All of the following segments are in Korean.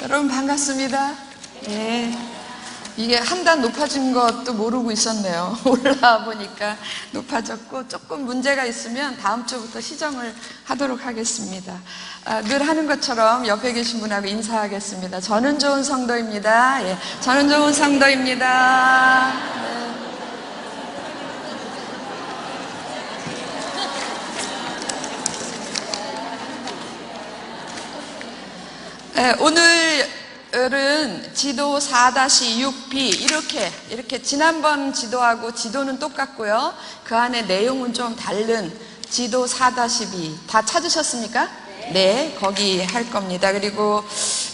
여러분 반갑습니다. 네. 이게 한 단 높아진 것도 모르고 있었네요. 올라와 보니까 높아졌고 조금 문제가 있으면 다음 주부터 시정을 하도록 하겠습니다. 늘 하는 것처럼 옆에 계신 분하고 인사하겠습니다. 저는 좋은 성도입니다. 예, 저는 좋은 성도입니다. 네. 오늘은 지도 4-6B 이렇게 지난번 지도하고 지도는 똑같고요. 그 안에 내용은 좀 다른 지도 4-2 다 찾으셨습니까? 네, 거기 할 겁니다. 그리고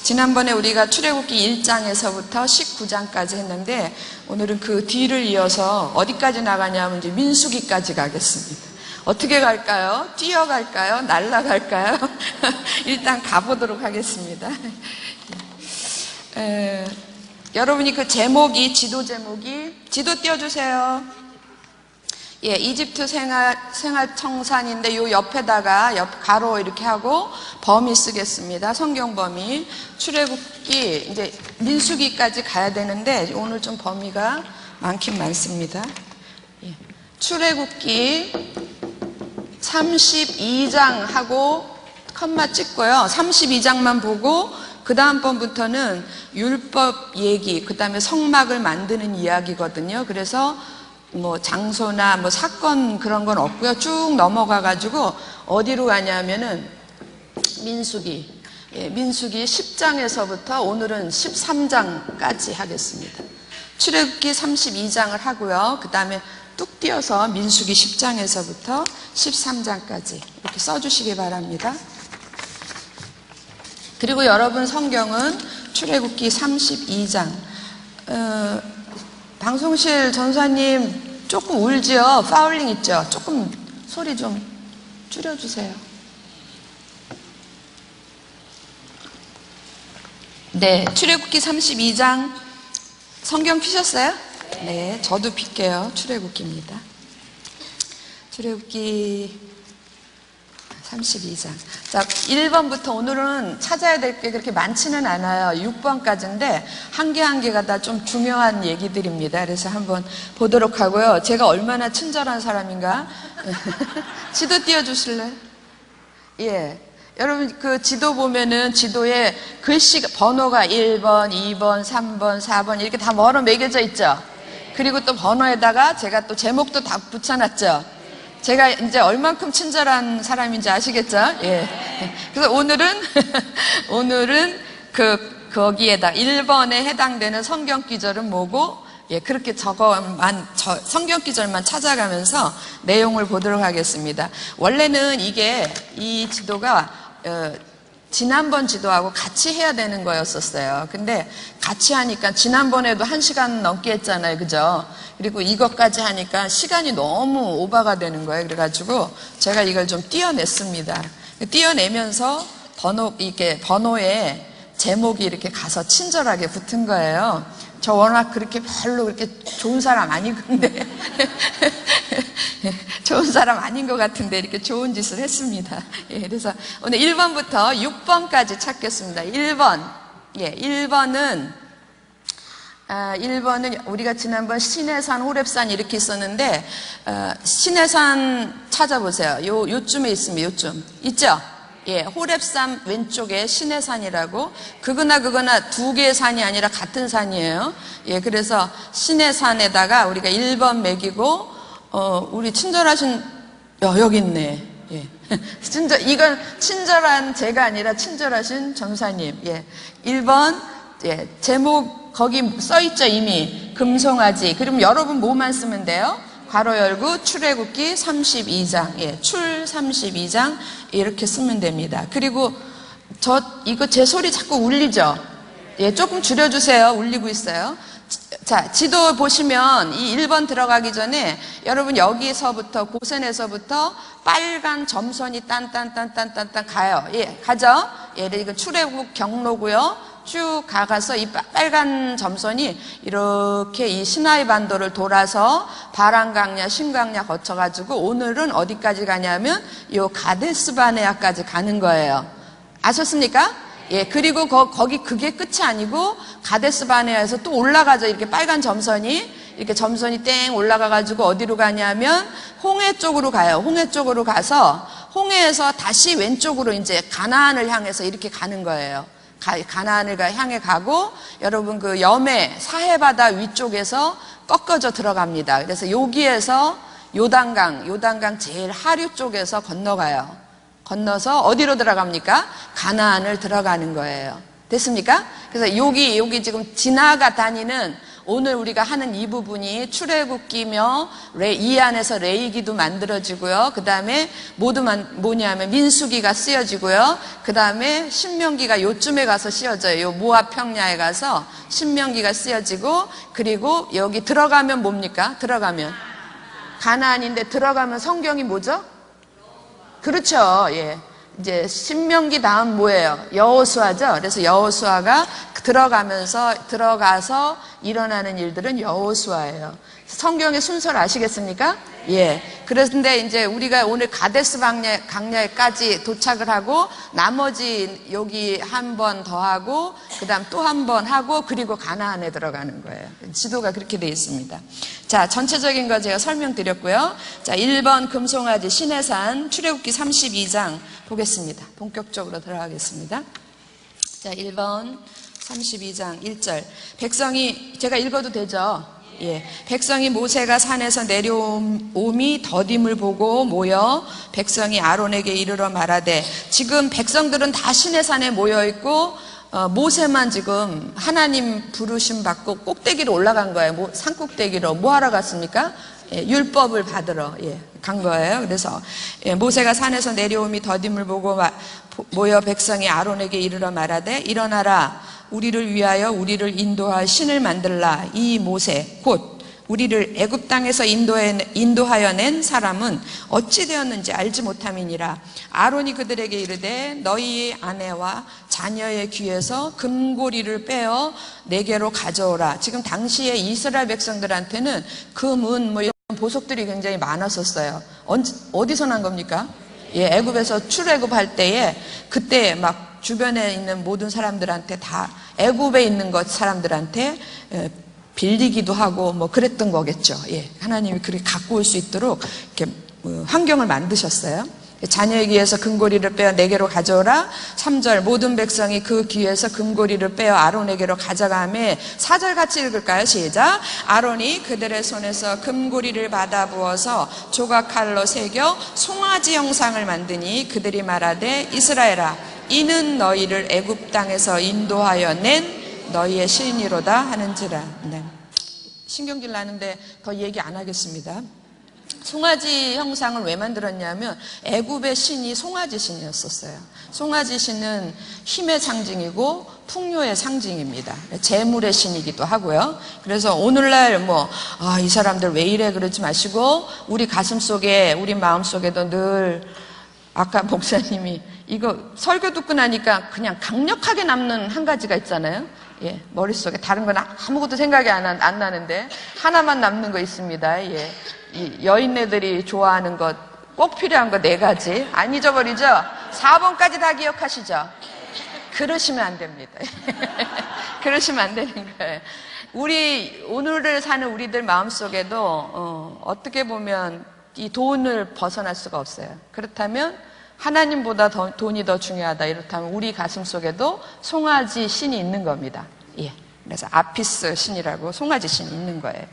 지난번에 우리가 출애굽기 1장에서부터 19장까지 했는데 오늘은 그 뒤를 이어서 어디까지 나가냐면 이제 민수기까지 가겠습니다. 어떻게 갈까요? 뛰어갈까요? 날아갈까요? 일단 가보도록 하겠습니다. 여러분이 그 제목이, 지도 띄워주세요. 예, 이집트 생활청산인데 요 옆에다가 가로 이렇게 하고 범위 쓰겠습니다. 성경 범위. 출애굽기, 이제 민수기까지 가야 되는데 오늘 좀 범위가 많긴 많습니다. 예. 출애굽기 32장 하고 컴마 찍고요. 32장만 보고 그 다음 번부터는 율법 얘기, 그 다음에 성막을 만드는 이야기거든요. 그래서 뭐 장소나 뭐 사건 그런 건 없고요. 쭉 넘어가가지고 어디로 가냐면은 민수기. 예, 민수기 10장에서부터 오늘은 13장까지 하겠습니다. 출애굽기 32장을 하고요. 그 다음에 뚝 띄어서 민수기 10장에서부터 13장까지 이렇게 써주시기 바랍니다. 그리고 여러분 성경은 출애굽기 32장. 방송실 전사님 조금 울지요? 파울링 있죠? 조금 소리 좀 줄여주세요. 네, 출애굽기 32장 성경 피셨어요? 네, 저도 필게요. 출애굽기입니다. 출애굽기 32장. 자, 1번부터 오늘은 찾아야 될 게 그렇게 많지는 않아요. 6번까지인데 한 개 한 개가 다 좀 중요한 얘기들입니다. 그래서 한번 보도록 하고요. 제가 얼마나 친절한 사람인가? 지도 띄워주실래요? 예. 여러분 그 지도 보면은 지도에 글씨가 번호가 1번, 2번, 3번, 4번 이렇게 다 뭐로 매겨져 있죠? 그리고 또 번호에다가 제가 또 제목도 다 붙여놨죠? 제가 이제 얼만큼 친절한 사람인지 아시겠죠? 예. 그래서 오늘은 거기에다 1번에 해당되는 성경 기절은 뭐고, 예, 그렇게 성경 기절만 찾아가면서 내용을 보도록 하겠습니다. 원래는 이 지도가, 지난번 지도하고 같이 해야 되는 거였었어요. 근데 같이 하니까 지난번에도 1시간 넘게 했잖아요. 그죠? 그리고 이것까지 하니까 시간이 너무 오버가 되는 거예요. 그래가지고 제가 이걸 좀 띄어냈습니다. 띄어내면서 번호에 제목이 이렇게 가서 친절하게 붙은 거예요. 저 워낙 그렇게 별로 그렇게 좋은 사람 아니건데 좋은 사람 아닌 것 같은데 이렇게 좋은 짓을 했습니다. 예, 그래서 오늘 1번부터 6번까지 찾겠습니다. 1번. 예, 1번은 우리가 지난번 시내산, 호렙산 이렇게 있었는데, 시내산 찾아보세요. 요쯤에 있습니다. 요쯤. 있죠? 예, 호렙산 왼쪽에 시내산이라고. 그거나 두 개의 산이 아니라 같은 산이에요. 예, 그래서 시내산에다가 우리가 1번 매기고, 우리 친절하신, 여기 있네. 예. 이건 친절한 제가 아니라 친절하신 전사님. 예. 1번, 예, 제목, 거기 써있죠, 이미. 금송아지. 그럼 여러분 뭐만 쓰면 돼요? 괄호 열고 출애굽기 32장. 예, 출 32장. 이렇게 쓰면 됩니다. 그리고 이거 제 소리 자꾸 울리죠? 예, 조금 줄여주세요. 울리고 있어요. 자, 지도 보시면 이 1번 들어가기 전에 여러분 여기서부터 고센에서부터 빨간 점선이 딴딴딴딴딴딴 가요. 예, 가죠? 예, 이거 출애굽 경로고요. 쭉 가서 이 빨간 점선이 이렇게 이 시나이 반도를 돌아서 바란강야, 신강야 거쳐가지고 오늘은 어디까지 가냐면 요 가데스바네아까지 가는 거예요. 아셨습니까? 예, 그리고 거기 그게 끝이 아니고 가데스 바네아에서 또 올라가죠. 이렇게 빨간 점선이 땡 올라가가지고 어디로 가냐면 홍해 쪽으로 가요. 홍해 쪽으로 가서 홍해에서 다시 왼쪽으로 이제 가나안을 향해서 이렇게 가는 거예요. 가나안을 향해 가고 여러분 그 염해 사해바다 위쪽에서 꺾어져 들어갑니다. 그래서 여기에서 요단강 제일 하류 쪽에서 건너가요. 건너서 어디로 들어갑니까? 가나안을 들어가는 거예요. 됐습니까? 그래서 여기 지금 지나가 다니는 오늘 우리가 하는 이 부분이 출애굽기며 이 안에서 레위기도 만들어지고요. 그 다음에 뭐냐면 민수기가 쓰여지고요. 그 다음에 신명기가 요쯤에 가서 쓰여져요. 요 모압 평야에 가서 신명기가 쓰여지고, 그리고 여기 들어가면 뭡니까? 들어가면 가나안인데 들어가면 성경이 뭐죠? 그렇죠. 예. 이제 신명기 다음 뭐예요? 여호수아죠. 그래서 여호수아가 들어가서 일어나는 일들은 여호수아예요. 성경의 순서를 아시겠습니까? 예. 그런데 이제 우리가 오늘 가데스 강야에까지 도착을 하고 나머지 여기 한 번 더 하고 그다음 또 한 번 하고 그리고 가나안에 들어가는 거예요. 지도가 그렇게 되어 있습니다. 자, 전체적인 거 제가 설명드렸고요. 자, 1번 금송아지 시내산 출애굽기 32장 보겠습니다. 본격적으로 들어가겠습니다. 자, 1번 32장 1절. 백성이, 제가 읽어도 되죠? 예. 백성이 모세가 산에서 내려옴이 더딤을 보고 모여 백성이 아론에게 이르러 말하되, 지금 백성들은 다 시내산에 모여 있고 모세만 지금 하나님 부르심 받고 꼭대기로 올라간 거예요. 산 꼭대기로. 뭐 하러 갔습니까? 예, 율법을 받으러 간 거예요. 그래서 모세가 산에서 내려옴이 더딤을 보고 모여 백성이 아론에게 이르러 말하되, 일어나라, 우리를 위하여 우리를 인도할 신을 만들라. 이 모세 곧 우리를 애굽 땅에서 인도하여 낸 사람은 어찌 되었는지 알지 못함이니라. 아론이 그들에게 이르되, 너희의 아내와 자녀의 귀에서 금고리를 빼어 내게로 가져오라. 지금 당시에 이스라엘 백성들한테는 금은 뭐 이런 보석들이 굉장히 많았었어요. 어디서 난 겁니까? 예, 애굽에서 출애굽할 때에 그때 막 주변에 있는 모든 사람들한테 다 애굽에 있는 사람들한테 빌리기도 하고 뭐 그랬던 거겠죠. 예, 하나님이 그렇게 갖고 올 수 있도록 이렇게 환경을 만드셨어요. 자녀의 귀에서 금고리를 빼어 내게로 가져오라. 3절, 모든 백성이 그 귀에서 금고리를 빼어 아론에게로 가져가매. 4절 같이 읽을까요? 시작. 아론이 그들의 손에서 금고리를 받아 부어서 조각칼로 새겨 송아지 형상을 만드니 그들이 말하되, 이스라엘아, 이는 너희를 애굽 땅에서 인도하여 낸 너희의 신이로다 하는지라. 네. 신경질 나는데 더 얘기 안 하겠습니다. 송아지 형상을 왜 만들었냐면 애굽의 신이 송아지 신이었었어요. 송아지 신은 힘의 상징이고 풍요의 상징입니다. 재물의 신이기도 하고요. 그래서 오늘날 이 사람들 왜 이래 그러지 마시고 우리 가슴 속에, 우리 마음 속에도 늘, 아까 목사님이 이거 설교 듣고 나니까 그냥 강력하게 남는 한 가지가 있잖아요. 예, 머릿속에 다른 건 아무것도 생각이 안 나는데 하나만 남는 거 있습니다. 예, 이 여인네들이 좋아하는 것, 꼭 필요한 거 4가지. 안 잊어버리죠? 4번까지 다 기억하시죠? 그러시면 안 됩니다. 그러시면 안 되는 거예요. 오늘을 사는 우리들 마음속에도 어떻게 보면 이 돈을 벗어날 수가 없어요. 그렇다면 하나님보다 돈이 더 중요하다. 이렇다면 우리 가슴 속에도 송아지 신이 있는 겁니다. 예. 그래서 아피스 신이라고 송아지 신이 있는 거예요.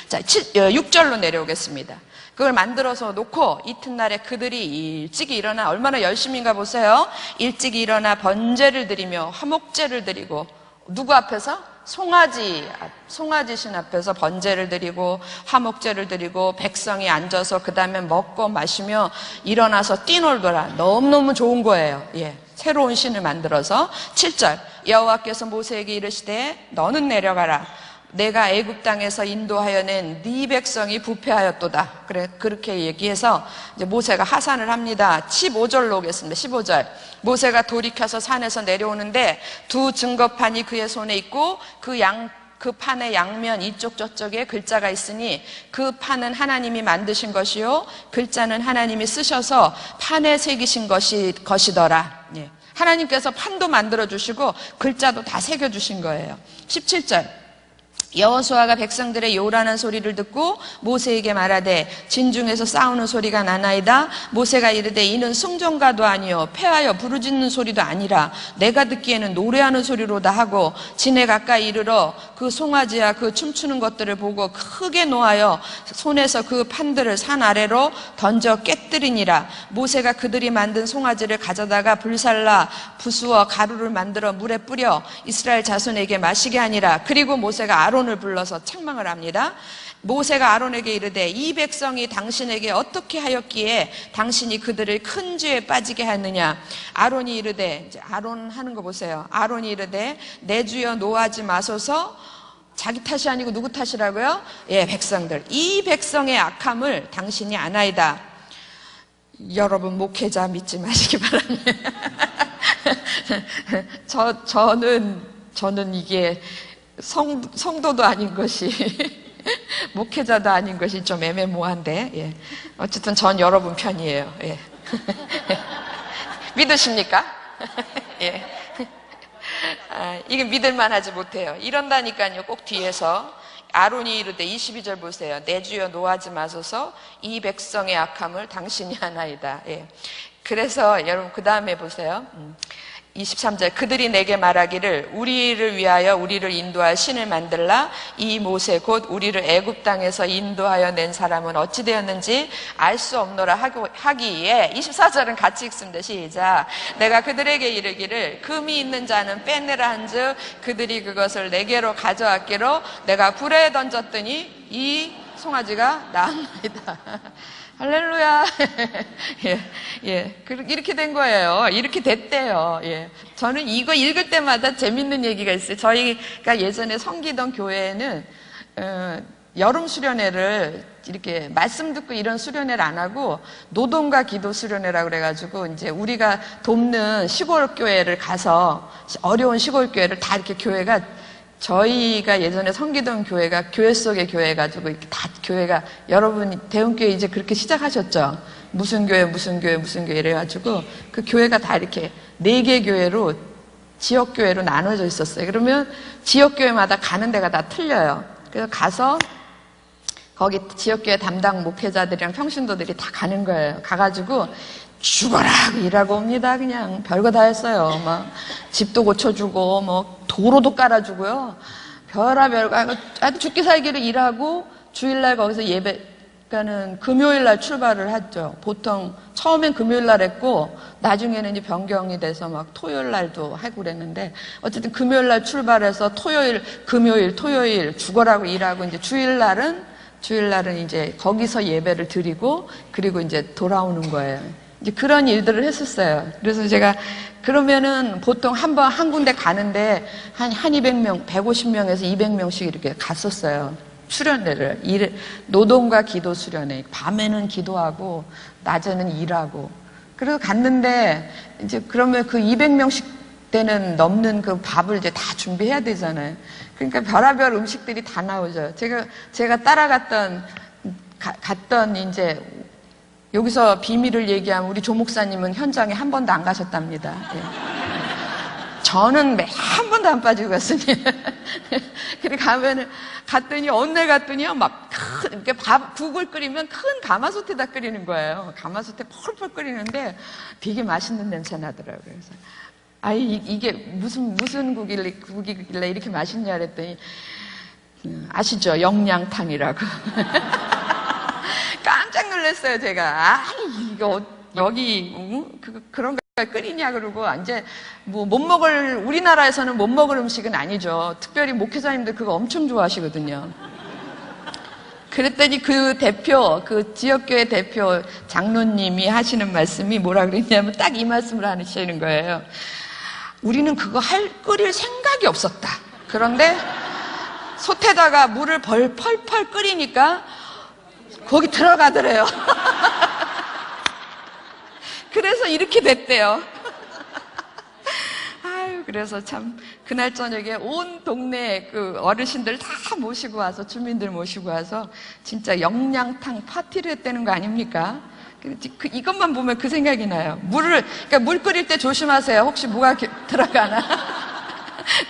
자, 6절로 내려오겠습니다. 그걸 만들어서 놓고 이튿날에 그들이 일찍이 일어나, 얼마나 열심인가 보세요. 일찍이 일어나 번제를 드리며 화목제를 드리고, 누구 앞에서? 송아지 신 앞에서 번제를 드리고 화목제를 드리고 백성이 앉아서 그 다음에 먹고 마시며 일어나서 뛰놀더라. 너무너무 좋은 거예요. 예, 새로운 신을 만들어서. 7절, 여호와께서 모세에게 이르시되, 너는 내려가라. 내가 애굽 땅에서 인도하여 낸 네 백성이 부패하였도다. 그렇게 얘기해서 이제 모세가 하산을 합니다. 15절로 오겠습니다. 15절. 모세가 돌이켜서 산에서 내려오는데 두 증거판이 그의 손에 있고 그 판의 양면 이쪽 저쪽에 글자가 있으니 그 판은 하나님이 만드신 것이요 글자는 하나님이 쓰셔서 판에 새기신 것이더라. 예. 하나님께서 판도 만들어 주시고 글자도 다 새겨 주신 거예요. 17절. 여호수아가 백성들의 요란한 소리를 듣고 모세에게 말하되 진중에서 싸우는 소리가 나나이다. 모세가 이르되 이는 승전가도 아니요 패하여 부르짖는 소리도 아니라 내가 듣기에는 노래하는 소리로다 하고 진에 가까이 이르러 그 송아지와 그 춤추는 것들을 보고 크게 노하여 손에서 그 판들을 산 아래로 던져 깨뜨리니라. 모세가 그들이 만든 송아지를 가져다가 불살라 부수어 가루를 만들어 물에 뿌려 이스라엘 자손에게 마시게 하니라. 그리고 모세가 아론을 불러서 책망을 합니다. 모세가 아론에게 이르되 이 백성이 당신에게 어떻게 하였기에 당신이 그들을 큰 죄에 빠지게 하느냐. 아론이 이르되, 이제 아론 하는 거 보세요. 아론이 이르되 내 주여 노하지 마소서. 자기 탓이 아니고 누구 탓이라고요? 예, 백성들. 이 백성의 악함을 당신이 아나이다. 여러분 목회자 믿지 마시기 바랍니다. 저는 이게 성도도 아닌 것이 목회자도 아닌 것이 좀 애매모호한데, 예. 어쨌든 전 여러분 편이에요. 예. 믿으십니까? 예. 이게 믿을만하지 못해요. 이런다니까요. 꼭 뒤에서 아론이 이르되 22절 보세요. 내 주여 노하지 마소서. 이 백성의 악함을 당신이 하나이다. 예. 그래서 여러분 그 다음에 보세요. 23절. 그들이 내게 말하기를 우리를 위하여 우리를 인도할 신을 만들라. 이 모세 곧 우리를 애굽 땅에서 인도하여 낸 사람은 어찌 되었는지 알 수 없노라 하기에 24절은 같이 읽습니다. 시작. 내가 그들에게 이르기를 금이 있는 자는 빼내라 한즉 그들이 그것을 내게로 가져왔기로 내가 불에 던졌더니 이 송아지가 나옵니다. 할렐루야. 예, 예. 이렇게 된 거예요. 이렇게 됐대요. 예. 저는 이거 읽을 때마다 재밌는 얘기가 있어요. 저희가 예전에 섬기던 교회에는, 여름 수련회를 이렇게 말씀 듣고 이런 수련회를 안 하고 노동과 기도 수련회라고 그래가지고 이제 우리가 돕는 시골 교회를 가서 어려운 시골 교회를 다 이렇게 교회가 저희가 예전에 섬기던 교회가 교회 속의 교회 가지고 이렇게 다 교회가 여러분 대형교회 이제 그렇게 시작하셨죠. 무슨 교회 무슨 교회 무슨 교회 이래가지고 그 교회가 다 이렇게 4개 교회로 지역교회로 나눠져 있었어요. 그러면 지역교회마다 가는 데가 다 틀려요. 그래서 가서 거기 지역교회 담당 목회자들이랑 평신도들이 다 가는 거예요. 가가지고 죽어라 일하고 옵니다. 그냥 별거 다 했어요. 막 집도 고쳐주고 뭐 도로도 깔아주고요. 별거 아주 죽기 살기를 일하고 주일날 거기서 예배가는 금요일날 출발을 하죠. 보통 처음엔 금요일날 했고 나중에는 이제 변경이 돼서 막 토요일날도 하고 그랬는데 어쨌든 금요일날 출발해서 금요일 토요일 죽어라고 일하고 이제 주일날은 이제 거기서 예배를 드리고 그리고 이제 돌아오는 거예요. 이제 그런 일들을 했었어요. 그래서 제가 그러면은 보통 한 군데 가는데 한 200명, 150명에서 200명씩 이렇게 갔었어요. 수련회를. 노동과 기도 수련회. 밤에는 기도하고, 낮에는 일하고. 그래서 갔는데, 이제 그러면 그 200명씩 되는 넘는 그 밥을 이제 다 준비해야 되잖아요. 그러니까 별의별 음식들이 다 나오죠. 제가 갔던 이제, 여기서 비밀을 얘기하면 우리 조 목사님은 현장에 한 번도 안 가셨답니다. 예. 저는 한 번도 안 빠지고 갔습니다. 그래 갔더니 어느 날 갔더니요 막 이렇게 국을 끓이면 큰 가마솥에다 끓이는 거예요. 가마솥에 펄펄 끓이는데 되게 맛있는 냄새 나더라고요. 그래서 이게 무슨 국이길래 이렇게 맛있냐 그랬더니 아시죠? 영양탕이라고. 깜짝 놀랐어요, 제가. 이거, 여기, 그런 걸 끓이냐, 그러고, 이제, 우리나라에서는 못 먹을 음식은 아니죠. 특별히 목회자님들 그거 엄청 좋아하시거든요. 그랬더니 그 지역교회 대표 장로님이 하시는 말씀이 뭐라 그랬냐면 딱 이 말씀을 하시는 거예요. 우리는 그거 끓일 생각이 없었다. 그런데, 솥에다가 물을 펄펄 끓이니까, 거기 들어가더래요. 그래서 이렇게 됐대요. 그래서 참 그날 저녁에 온 동네 그 어르신들 다 모시고 와서 주민들 모시고 와서 진짜 영양탕 파티를 했다는 거 아닙니까? 이것만 보면 그 생각이 나요. 그러니까 물 끓일 때 조심하세요. 혹시 뭐가 들어가나.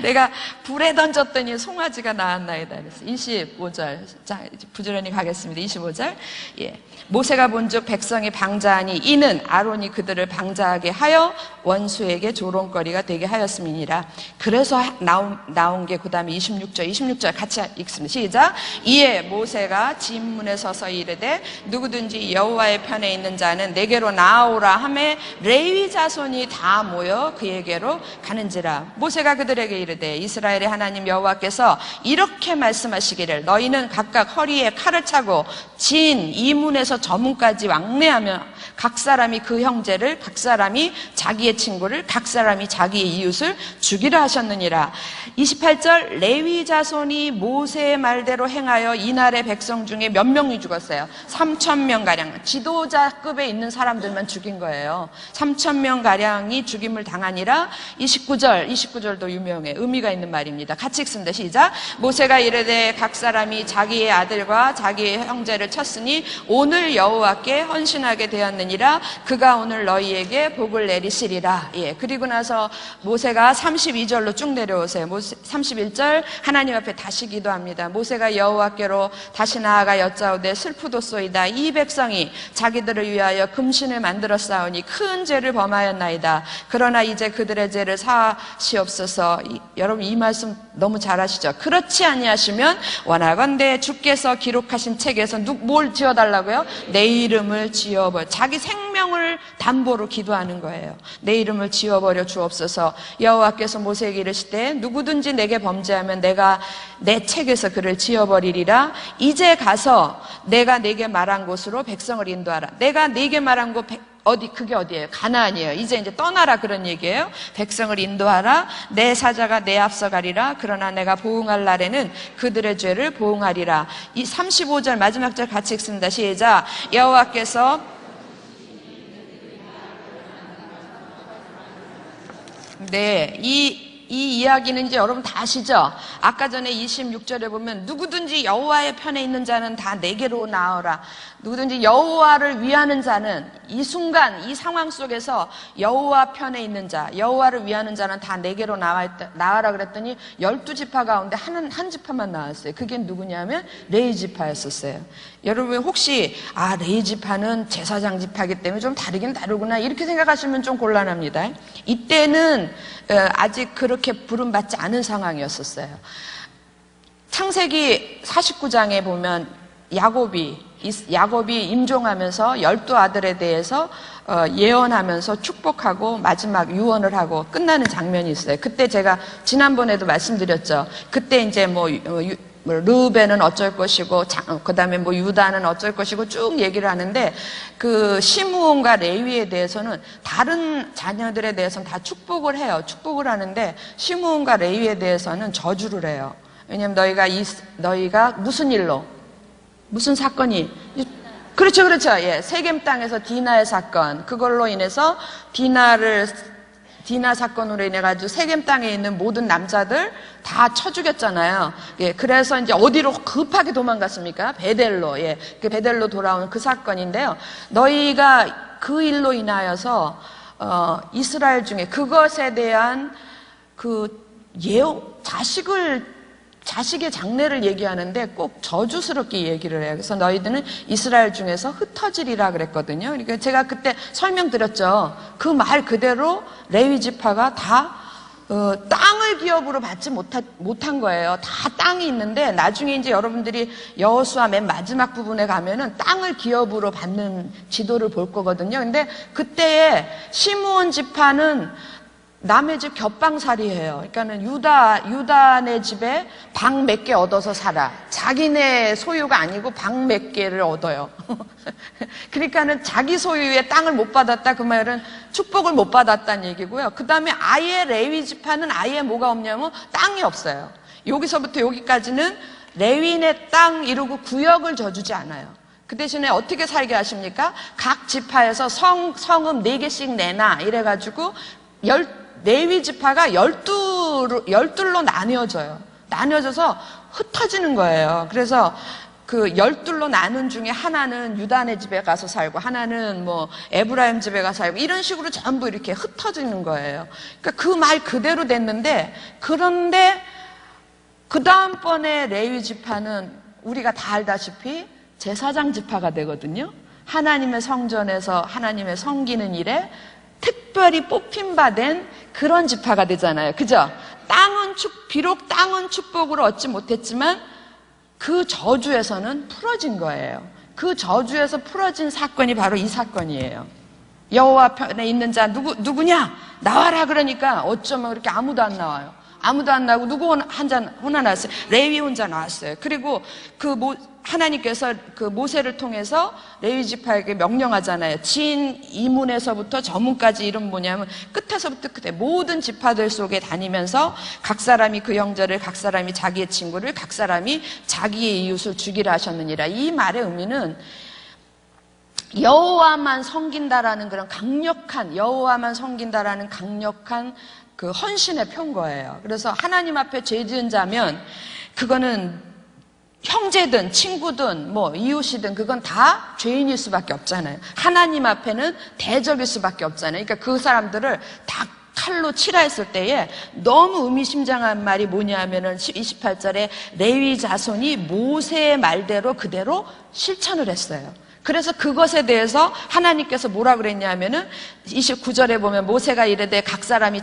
내가 불에 던졌더니 송아지가 나왔나이다. 그래서 25절. 자, 부지런히 가겠습니다. 25절. 예. 모세가 본즉 백성이 방자하니 이는 아론이 그들을 방자하게 하여 원수에게 조롱거리가 되게 하였음이니라. 그래서 나온 게 그 다음에 26절 같이 읽습니다. 시작. 이에 모세가 진문에 서서 이르되 누구든지 여호와의 편에 있는 자는 내게로 나아오라 하매 레위 자손이 다 모여 그에게로 가는지라. 모세가 그들에게 이르되 이스라엘의 하나님 여호와께서 이렇게 말씀하시기를 너희는 각각 허리에 칼을 차고 진 이문에서 저문까지 왕래하며 각 사람이 그 형제를, 각 사람이 자기의 친구를, 각 사람이 자기의 이웃을 죽이라 하셨느니라. 28절 레위 자손이 모세의 말대로 행하여 이날의 백성 중에 몇 명이 죽었어요? 3,000명가량. 지도자급에 있는 사람들만 죽인 거예요. 3,000명가량이 죽임을 당하니라. 29절도 유명해. 의미가 있는 말입니다. 같이 읽습니다. 시작. 모세가 이르되 각 사람이 자기의 아들과 자기의 형제를 쳤으니 오늘 여호와께 헌신하게 되었느니라. 그가 오늘 너희에게 복을 내리시리라. 예. 그리고 나서 모세가 32절로 쭉 내려오세요. 31절 하나님 앞에 다시 기도합니다. 모세가 여호와께로 다시 나아가 여짜오되 슬프도소이다. 이 백성이 자기들을 위하여 금신을 만들었사오니 큰 죄를 범하였나이다. 그러나 이제 그들의 죄를 사하시옵소서. 여러분 이 말씀 너무 잘 아시죠? 그렇지 아니하시면 원하건대 주께서 기록하신 책에서 뭘 지어달라고요? 내 이름을 지어버려. 자기 생명을 담보로 기도하는 거예요. 내 이름을 지어버려 주옵소서. 여호와께서 모세에게 이르시되 누구든지 내게 범죄하면 내가 내 책에서 그를 지어버리리라. 이제 가서 내가 네게 말한 곳으로 백성을 인도하라. 내가 네게 말한 곳 그게 어디예요? 가나안이에요. 이제 떠나라 그런 얘기예요. 백성을 인도하라. 내 사자가 내 앞서 가리라. 그러나 내가 보응할 날에는 그들의 죄를 보응하리라. 이 35절 마지막 절 같이 읽습니다. 시작. 여호와께서 이 이야기는 이제 여러분 다 아시죠? 아까 전에 26절에 보면 누구든지 여호와의 편에 있는 자는 다 내게로 나오라. 누구든지 여호와를 위하는 자는 이 순간 이 상황 속에서 여호와 편에 있는 자, 여호와를 위하는 자는 다 내게로 나와라 그랬더니 12지파 가운데 한 지파만 나왔어요. 그게 누구냐면 레위 지파였었어요. 여러분 혹시 레위 지파는 제사장 지파이기 때문에 좀 다르긴 다르구나 이렇게 생각하시면 좀 곤란합니다. 이때는 아직 그렇게 부름받지 않은 상황이었었어요. 창세기 49장에 보면 야곱이 임종하면서 12아들에 대해서 예언하면서 축복하고 마지막 유언을 하고 끝나는 장면이 있어요. 그때 제가 지난번에도 말씀드렸죠. 그때 이제 르우벤은 어쩔 것이고 그 다음에 유다는 어쩔 것이고 쭉 얘기를 하는데 그 시므온과 레위에 대해서는 다른 자녀들에 대해서는 다 축복을 해요. 축복을 하는데 시므온과 레위에 대해서는 저주를 해요. 왜냐면 너희가 무슨 사건이 그렇죠. 예. 세겜 땅에서 디나의 사건 그걸로 인해서 디나 사건으로 인해 가지고 세겜 땅에 있는 모든 남자들 다 쳐 죽였잖아요. 예, 그래서 이제 어디로 급하게 도망갔습니까? 베델로. 예, 그 베델로 돌아온 그 사건인데요. 너희가 그 일로 인하여서 이스라엘 중에 그것에 대한 자식의 장래를 얘기하는데 꼭 저주스럽게 얘기를 해요. 그래서 너희들은 이스라엘 중에서 흩어지리라 그랬거든요. 그러니까 제가 그때 설명드렸죠. 그 말 그대로 레위 지파가 다 땅을 기업으로 받지 못한 거예요. 다 땅이 있는데 나중에 이제 여러분들이 여호수아 맨 마지막 부분에 가면은 땅을 기업으로 받는 지도를 볼 거거든요. 근데 그때의 시므온 지파는 남의 집 겹방살이해요. 그러니까는 유다네 집에 방 몇 개 얻어서 살아. 자기네 소유가 아니고 방 몇 개를 얻어요. 그러니까는 자기 소유의 땅을 못 받았다. 그 말은 축복을 못 받았다는 얘기고요. 그 다음에 아예 레위 지파는 아예 뭐가 없냐면 땅이 없어요. 여기서부터 여기까지는 레위네 땅 이러고 구역을 져주지 않아요. 그 대신에 어떻게 살게 하십니까? 각 지파에서 성읍 4개씩 내놔. 이래가지고 레위 지파가 열둘로 나뉘어져요. 나뉘어져서 흩어지는 거예요. 그래서 그 열둘로 나눈 중에 하나는 유다네 집에 가서 살고 하나는 뭐 에브라임 집에 가서 살고 이런 식으로 전부 이렇게 흩어지는 거예요. 그러니까 그 말 그대로 됐는데, 그런데 그 다음번에 레위 지파는 우리가 다 알다시피 제사장 지파가 되거든요. 하나님의 성전에서 하나님의 섬기는 일에 특별히 뽑힌바된 그런 지파가 되잖아요. 그죠? 비록 땅은 축복으로 얻지 못했지만 그 저주에서는 풀어진 거예요. 그 저주에서 풀어진 사건이 바로 이 사건이에요. 여호와 편에 있는 자 누구냐? 나와라. 그러니까 어쩌면 그렇게 아무도 안 나와요. 아무도 안 나오고 누구 혼자 나왔어요. 레위 혼자 나왔어요. 그리고 하나님께서 그 모세를 통해서 레위 지파에게 명령하잖아요. 진 이문에서부터 저문까지 이름 뭐냐면 끝에서부터 끝에 모든 지파들 속에 다니면서 각 사람이 그 형제를, 각 사람이 자기의 친구를, 각 사람이 자기의 이웃을 죽이라 하셨느니라. 이 말의 의미는 여호와만 섬긴다라는 그런 강력한, 여호와만 섬긴다라는 강력한 그 헌신의 표인 거예요. 그래서 하나님 앞에 죄 지은 자면 그거는 형제든 친구든 뭐 이웃이든 그건 다 죄인일 수밖에 없잖아요. 하나님 앞에는 대적일 수밖에 없잖아요. 그러니까 그 사람들을 다 칼로 칠하였을 때에 너무 의미심장한 말이 뭐냐면은 28절에 레위 자손이 모세의 말대로 그대로 실천을 했어요. 그래서 그것에 대해서 하나님께서 뭐라 그랬냐면은 29절에 보면 모세가 이르되 각 사람이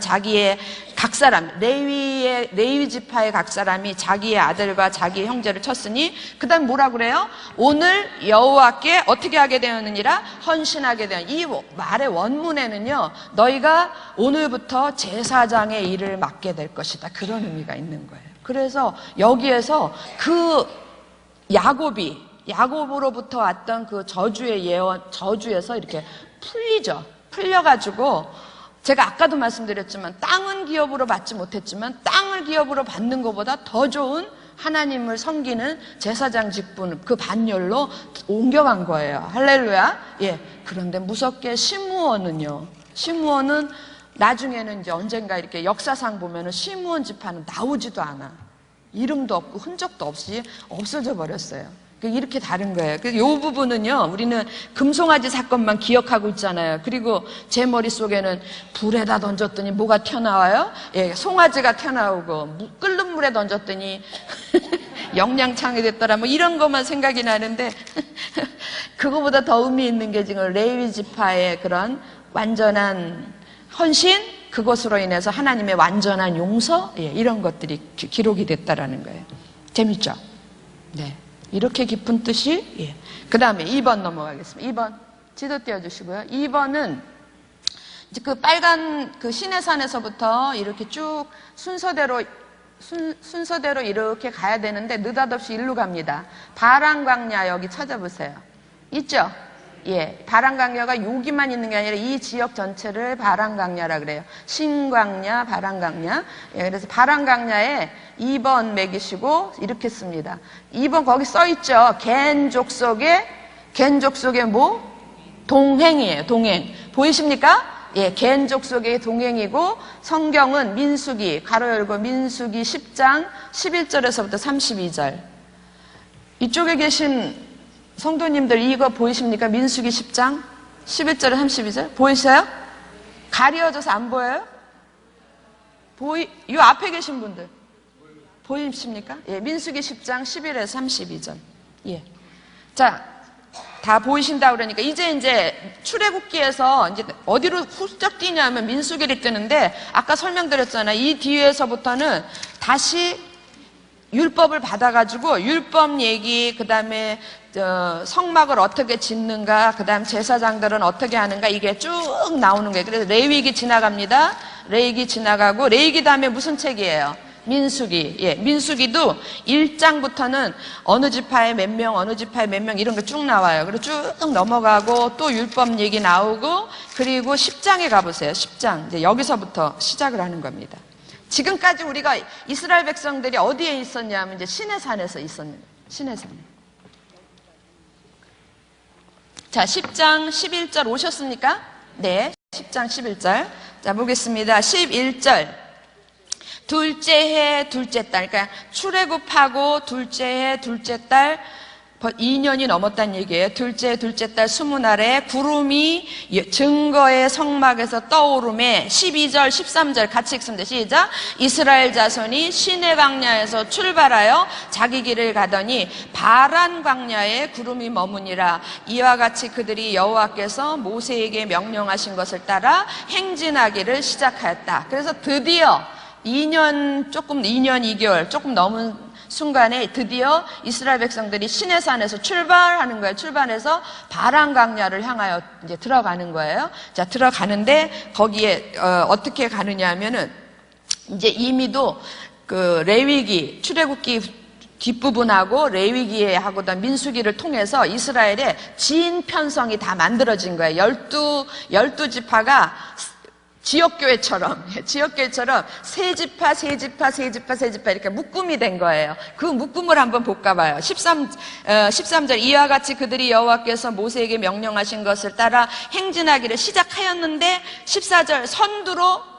레위 지파의 각 사람이 자기의 아들과 자기의 형제를 쳤으니 그다음 뭐라 그래요? 오늘 여호와께 어떻게 하게 되었느니라? 헌신하게 되었. 이 말의 원문에는요, 너희가 오늘부터 제사장의 일을 맡게 될 것이다, 그런 의미가 있는 거예요. 그래서 여기에서 그 야곱으로부터 왔던 그 저주의 예언, 저주에서 이렇게 풀려가지고, 제가 아까도 말씀드렸지만 땅은 기업으로 받지 못했지만 땅을 기업으로 받는 것보다 더 좋은 하나님을 섬기는 제사장 직분, 그 반열로 옮겨간 거예요. 할렐루야. 예. 그런데 무섭게 시므온은 나중에는 이제 언젠가 이렇게 역사상 보면은 시므온 지파는 나오지도 않아. 이름도 없고 흔적도 없이 없어져 버렸어요. 이렇게 다른 거예요. 그래서 이 부분은요, 우리는 금송아지 사건만 기억하고 있잖아요. 그리고 제 머릿속에는 불에다 던졌더니 뭐가 튀어나와요? 예, 송아지가 튀어나오고, 끓는 물에 던졌더니 영양창이 됐더라, 뭐 이런 것만 생각이 나는데, 그거보다 더 의미 있는 게 지금 레위 지파의 그런 완전한 헌신, 그것으로 인해서 하나님의 완전한 용서, 예, 이런 것들이 기록이 됐다라는 거예요. 재밌죠? 네. 이렇게 깊은 뜻이, 예. 그 다음에 2번 넘어가겠습니다. 2번. 지도 띄워주시고요. 2번은 이제 그 빨간 그 시내산에서부터 이렇게 쭉 순서대로 이렇게 가야 되는데 느닷없이 일로 갑니다. 바란광야 여기 찾아보세요. 있죠? 예. 바란광야가 여기만 있는 게 아니라 이 지역 전체를 바란광야라 그래요. 신광야, 바란광야. 예, 그래서 바란광야에 2번 매기시고 이렇게 씁니다. 2번 거기 써 있죠. 겐 족속의 뭐? 동행이에요. 동행. 보이십니까? 예, 겐 족속의 동행이고 성경은 민수기, 가로 열고 민수기 10장 11절에서부터 32절. 이쪽에 계신 성도님들 이거 보이십니까? 민수기 10장 11절에 32절 보이세요? 가려져서 안 보여요? 이 앞에 계신 분들 보이십니까? 예, 민수기 10장 11에서 32절. 예. 자, 다 보이신다 그러니까 이제 출애굽기에서 이제 어디로 훌쩍 뛰냐면 민수기를 뜨는데 아까 설명드렸잖아요. 이 뒤에서부터는 다시 율법을 받아가지고 율법 얘기, 그 다음에 성막을 어떻게 짓는가, 그 다음 제사장들은 어떻게 하는가, 이게 쭉 나오는 거예요. 그래서 레위기 지나갑니다. 레위기 지나가고 레위기 다음에 무슨 책이에요? 민수기. 예, 민수기도 1장부터는 어느 지파에 몇 명, 어느 지파에 몇 명 이런 거 쭉 나와요. 그리고 쭉 넘어가고 또 율법 얘기 나오고, 그리고 10장에 가보세요. 10장. 이제 여기서부터 시작을 하는 겁니다. 지금까지 우리가 이스라엘 백성들이 어디에 있었냐면 이제 시내산에서 있었는데, 시내산에. 자, 10장 11절 오셨습니까? 네, 10장 11절. 자, 보겠습니다. 11절. 둘째 해, 둘째 달. 그러니까 출애굽하고 둘째 해, 둘째 달 2년이 넘었다는 얘기예요. 둘째 달 20날에 구름이 증거의 성막에서 떠오름에 12절 13절 같이 읽습니다. 시작. 이스라엘 자손이 시내 광야에서 출발하여 자기 길을 가더니 바란 광야에 구름이 머무니라. 이와 같이 그들이 여호와께서 모세에게 명령하신 것을 따라 행진하기를 시작하였다. 그래서 드디어 2년 2개월 조금 넘은 순간에 드디어 이스라엘 백성들이 시내산에서 출발하는 거예요. 출발해서 바란 광야를 향하여 이제 들어가는 거예요. 자, 들어가는데 거기에 어떻게 가느냐 하면은 이제 이미도 그 레위기 출애굽기 뒷부분하고 레위기하고 민수기를 통해서 이스라엘의 지인 편성이 다 만들어진 거예요. 12지파가 지역교회처럼 세 지파 이렇게 묶음이 된 거예요. 그 묶음을 한번 볼까 봐요. 13절 이와 같이 그들이 여호와께서 모세에게 명령하신 것을 따라 행진하기를 시작하였는데 14절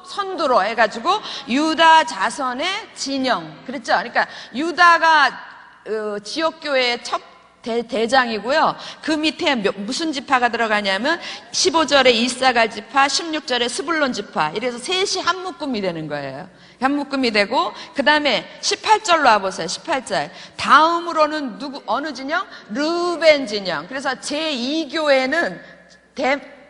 선두로 해가지고 유다 자손의 진영 그랬죠. 그러니까 유다가 지역교회의 첫 대장이고요. 그 밑에 무슨 지파가 들어가냐면 15절에 이사갈 지파, 16절에 스불론 지파. 이래서 셋이 한 묶음이 되는 거예요. 한 묶음이 되고 그 다음에 18절로 와보세요. 18절. 다음으로는 어느 진영? 르벤 진영. 그래서 제2교회는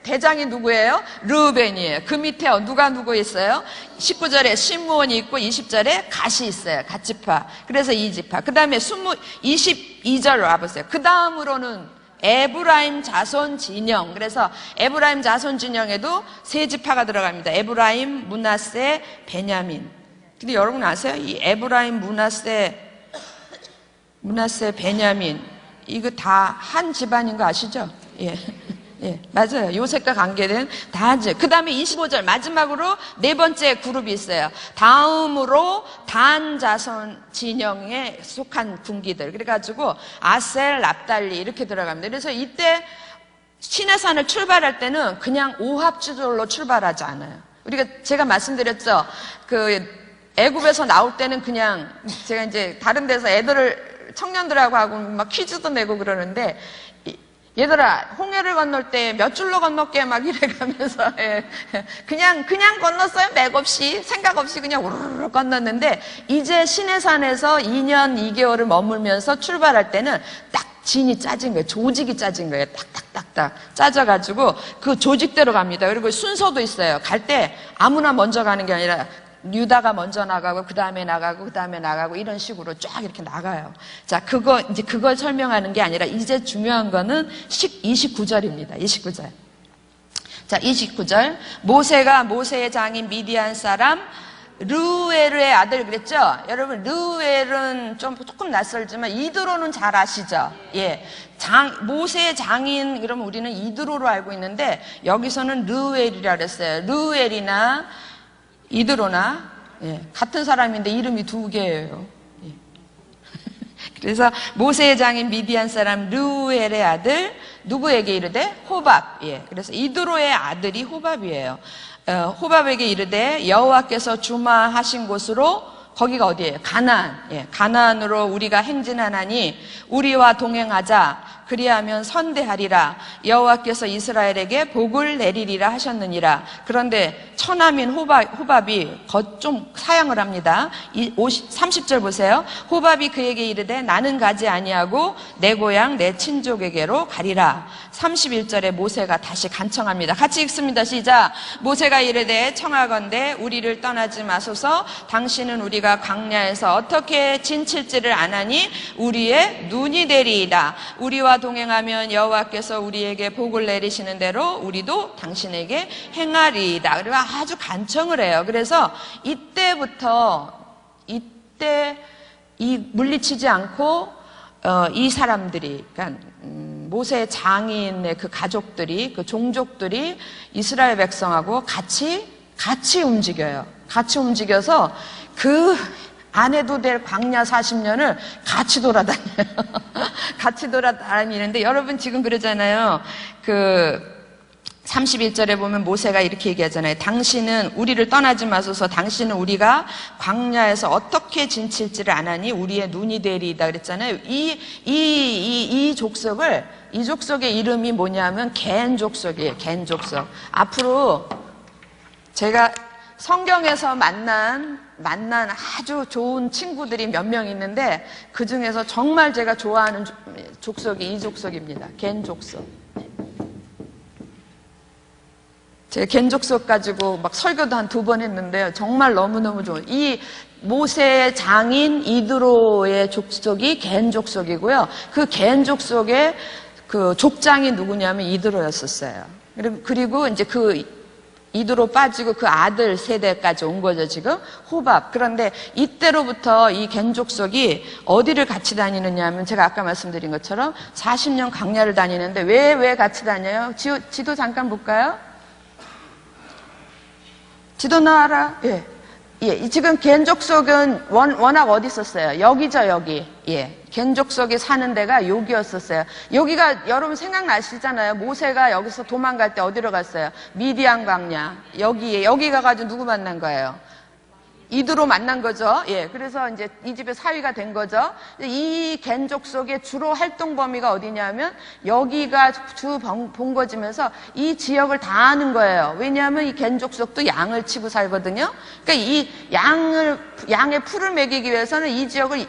대장이 누구예요? 르벤이에요. 그 밑에 누구 있어요? 19절에 시므온이 있고 20절에 갓이 있어요. 갓지파. 그래서 이 지파. 그 다음에 22절로 와보세요. 그 다음으로는 에브라임 자손 진영. 그래서 에브라임 자손 진영에도 세 지파가 들어갑니다. 에브라임, 므낫세, 베냐민. 근데 여러분 아세요? 이 에브라임, 므낫세, 베냐민 이거 다 한 집안인 거 아시죠? 예. 예, 맞아요. 요셉과 관계된 다 하죠. 그 다음에 25절 마지막으로 네 번째 그룹이 있어요. 다음으로 단 자손 진영에 속한 군기들. 그래가지고 아셀, 납달리 이렇게 들어갑니다. 그래서 이때 시내산을 출발할 때는 그냥 오합지졸로 출발하지 않아요. 제가 말씀드렸죠. 그 애굽에서 나올 때는 그냥 제가 이제 다른 데서 청년들하고 하고 막 퀴즈도 내고 그러는데 얘들아 홍해를 건널 때 몇 줄로 건널게 막 이래가면서 그냥 건넜어요. 맥 없이 생각 없이 그냥 우르르 건넜는데 이제 시내산에서 2년 2개월을 머물면서 출발할 때는 딱 진이 짜진 거예요. 조직이 짜진 거예요. 딱딱딱딱 짜져가지고 그 조직대로 갑니다. 그리고 순서도 있어요. 갈 때 아무나 먼저 가는 게 아니라 유다가 먼저 나가고 그 다음에 나가고 이런 식으로 쫙 이렇게 나가요. 자, 그걸 설명하는 게 아니라 이제 중요한 거는 29절입니다. 29절. 자, 29절. 모세가 모세의 장인 미디안 사람 르우엘의 아들 그랬죠? 여러분 르우엘은 조금 낯설지만 이드로는 잘 아시죠? 예. 모세의 장인 그러면 우리는 이드로로 알고 있는데 여기서는 르우엘이라 그랬어요. 르우엘이나 이드로나 같은 사람인데 이름이 두 개예요. 그래서 모세의 장인 미디안 사람 르우엘의 아들 누구에게 이르되 호밥. 그래서 이드로의 아들이 호밥이에요. 호밥에게 이르되 여호와께서 주마하신 곳으로 거기가 어디예요? 가나안. 가나안으로 우리가 행진하나니 우리와 동행하자. 그리하면 선대하리라. 여호와께서 이스라엘에게 복을 내리리라 하셨느니라. 그런데 처남인 호밥이 좀 사양을 합니다. 30절 보세요. 호밥이 그에게 이르되 나는 가지 아니하고 내 고향 내 친족에게로 가리라. 31절에 모세가 다시 간청합니다. 같이 읽습니다. 시작. 모세가 이르되 청하건대 우리를 떠나지 마소서. 당신은 우리가 광야에서 어떻게 진칠지를 아나니 우리의 눈이 되리이다. 우리와 동행하면 여호와께서 우리에게 복을 내리시는 대로 우리도 당신에게 행하리이다. 그리고 아주 간청을 해요. 그래서 이때부터 물리치지 않고 이 사람들이 그러니까 모세의 장인의 그 가족들이 그 종족들이 이스라엘 백성하고 같이 움직여요. 같이 움직여서 그 안 해도 될 광야 40년을 같이 돌아다녀요. 같이 돌아다니는데 여러분 지금 그러잖아요. 31절에 보면 모세가 이렇게 얘기하잖아요. 당신은 우리를 떠나지 마소서. 당신은 우리가 광야에서 어떻게 진칠지를 아나니 우리의 눈이 되리이다 그랬잖아요. 이 족속의 이름이 뭐냐면 겐 족속이에요. 겐 족속. 앞으로 제가 성경에서 만난 아주 좋은 친구들이 몇 명 있는데 그 중에서 정말 제가 좋아하는 족속이 이 족속입니다. 겐 족속. 제가 겐 족속 가지고 막 설교도 한 2번 했는데요. 정말 너무너무 좋아요. 이 모세의 장인 이드로의 족속이 겐 족속이고요. 그 겐 족속의 그 족장이 누구냐면 이드로였었어요. 그리고 이제 그 이드로 빠지고 그 아들 세대까지 온 거죠, 지금. 호밥. 그런데 이때로부터 이 겐 족속이 어디를 같이 다니느냐 하면 제가 아까 말씀드린 것처럼 40년 광야를 다니는데 왜 같이 다녀요? 지도 잠깐 볼까요? 지도 나와라. 예. 예. 지금 겐 족속은 워낙 어디 있었어요? 여기죠, 여기. 예. 겐 족속이 사는 데가 여기였었어요. 여기가 여러분 생각나시잖아요. 모세가 여기서 도망갈 때 어디로 갔어요? 미디안 광야. 여기 가가지고 누구 만난 거예요? 이드로 만난 거죠. 예. 그래서 이제 이 집의 사위가 된 거죠. 이 겐 족속의 주로 활동 범위가 어디냐면 여기가 주 본거지면서 이 지역을 다 아는 거예요. 왜냐하면 이 겐 족속도 양을 치고 살거든요. 그러니까 이 양의 풀을 먹이기 위해서는 이 지역을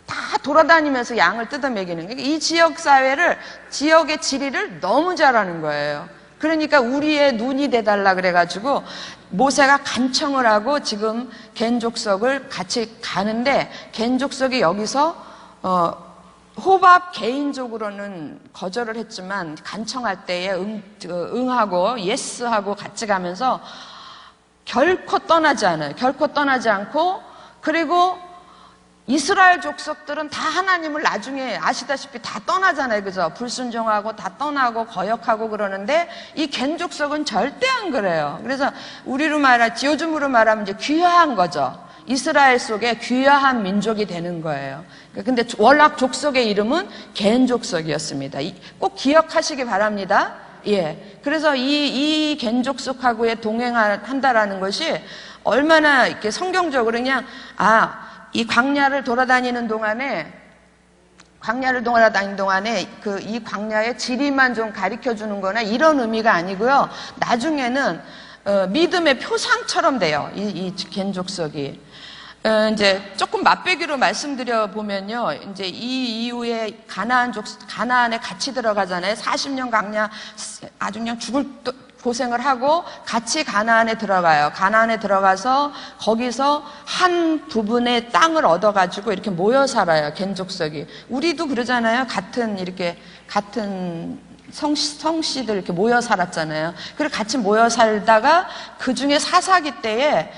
다 돌아다니면서 양을 뜯어 먹이는 거예요. 이 지역 사회를, 지역의 지리를 너무 잘 아는 거예요. 그러니까 우리의 눈이 돼달라 그래가지고 모세가 간청을 하고 지금 겐 족속을 같이 가는데 겐 족속이 여기서 호밥 개인적으로는 거절을 했지만 간청할 때에 응하고 예스하고 같이 가면서 결코 떠나지 않아요. 결코 떠나지 않고 그리고 이스라엘 족속들은 다 하나님을 나중에 아시다시피 다 떠나잖아요. 그죠? 불순종하고 다 떠나고 거역하고 그러는데 이 겐 족속은 절대 안 그래요. 그래서 요즘으로 말하면 이제 귀화한 거죠. 이스라엘 속에 귀화한 민족이 되는 거예요. 근데 워낙 족속의 이름은 겐 족속이었습니다. 꼭 기억하시기 바랍니다. 예. 그래서 이 겐 족속하고의 동행한다라는 것이 얼마나 이렇게 성경적으로 그냥 이 광야를 돌아다니는 동안에 이 광야의 지리만 좀 가르쳐 주는 거나 이런 의미가 아니고요. 나중에는 믿음의 표상처럼 돼요. 이 겐 족속이. 이제 조금 맛배기로 말씀드려 보면요. 이제 이 이후에 가나안에 같이 들어가잖아요. 40년 광야 아주 그냥 죽을 고생을 하고 같이 가나안에 들어가요. 가나안에 들어가서 거기서 한 부분의 땅을 얻어가지고 이렇게 모여 살아요. 겐 족속이. 우리도 그러잖아요. 같은 성씨들 이렇게 모여 살았잖아요. 그리고 같이 모여 살다가 그 중에 사사기 때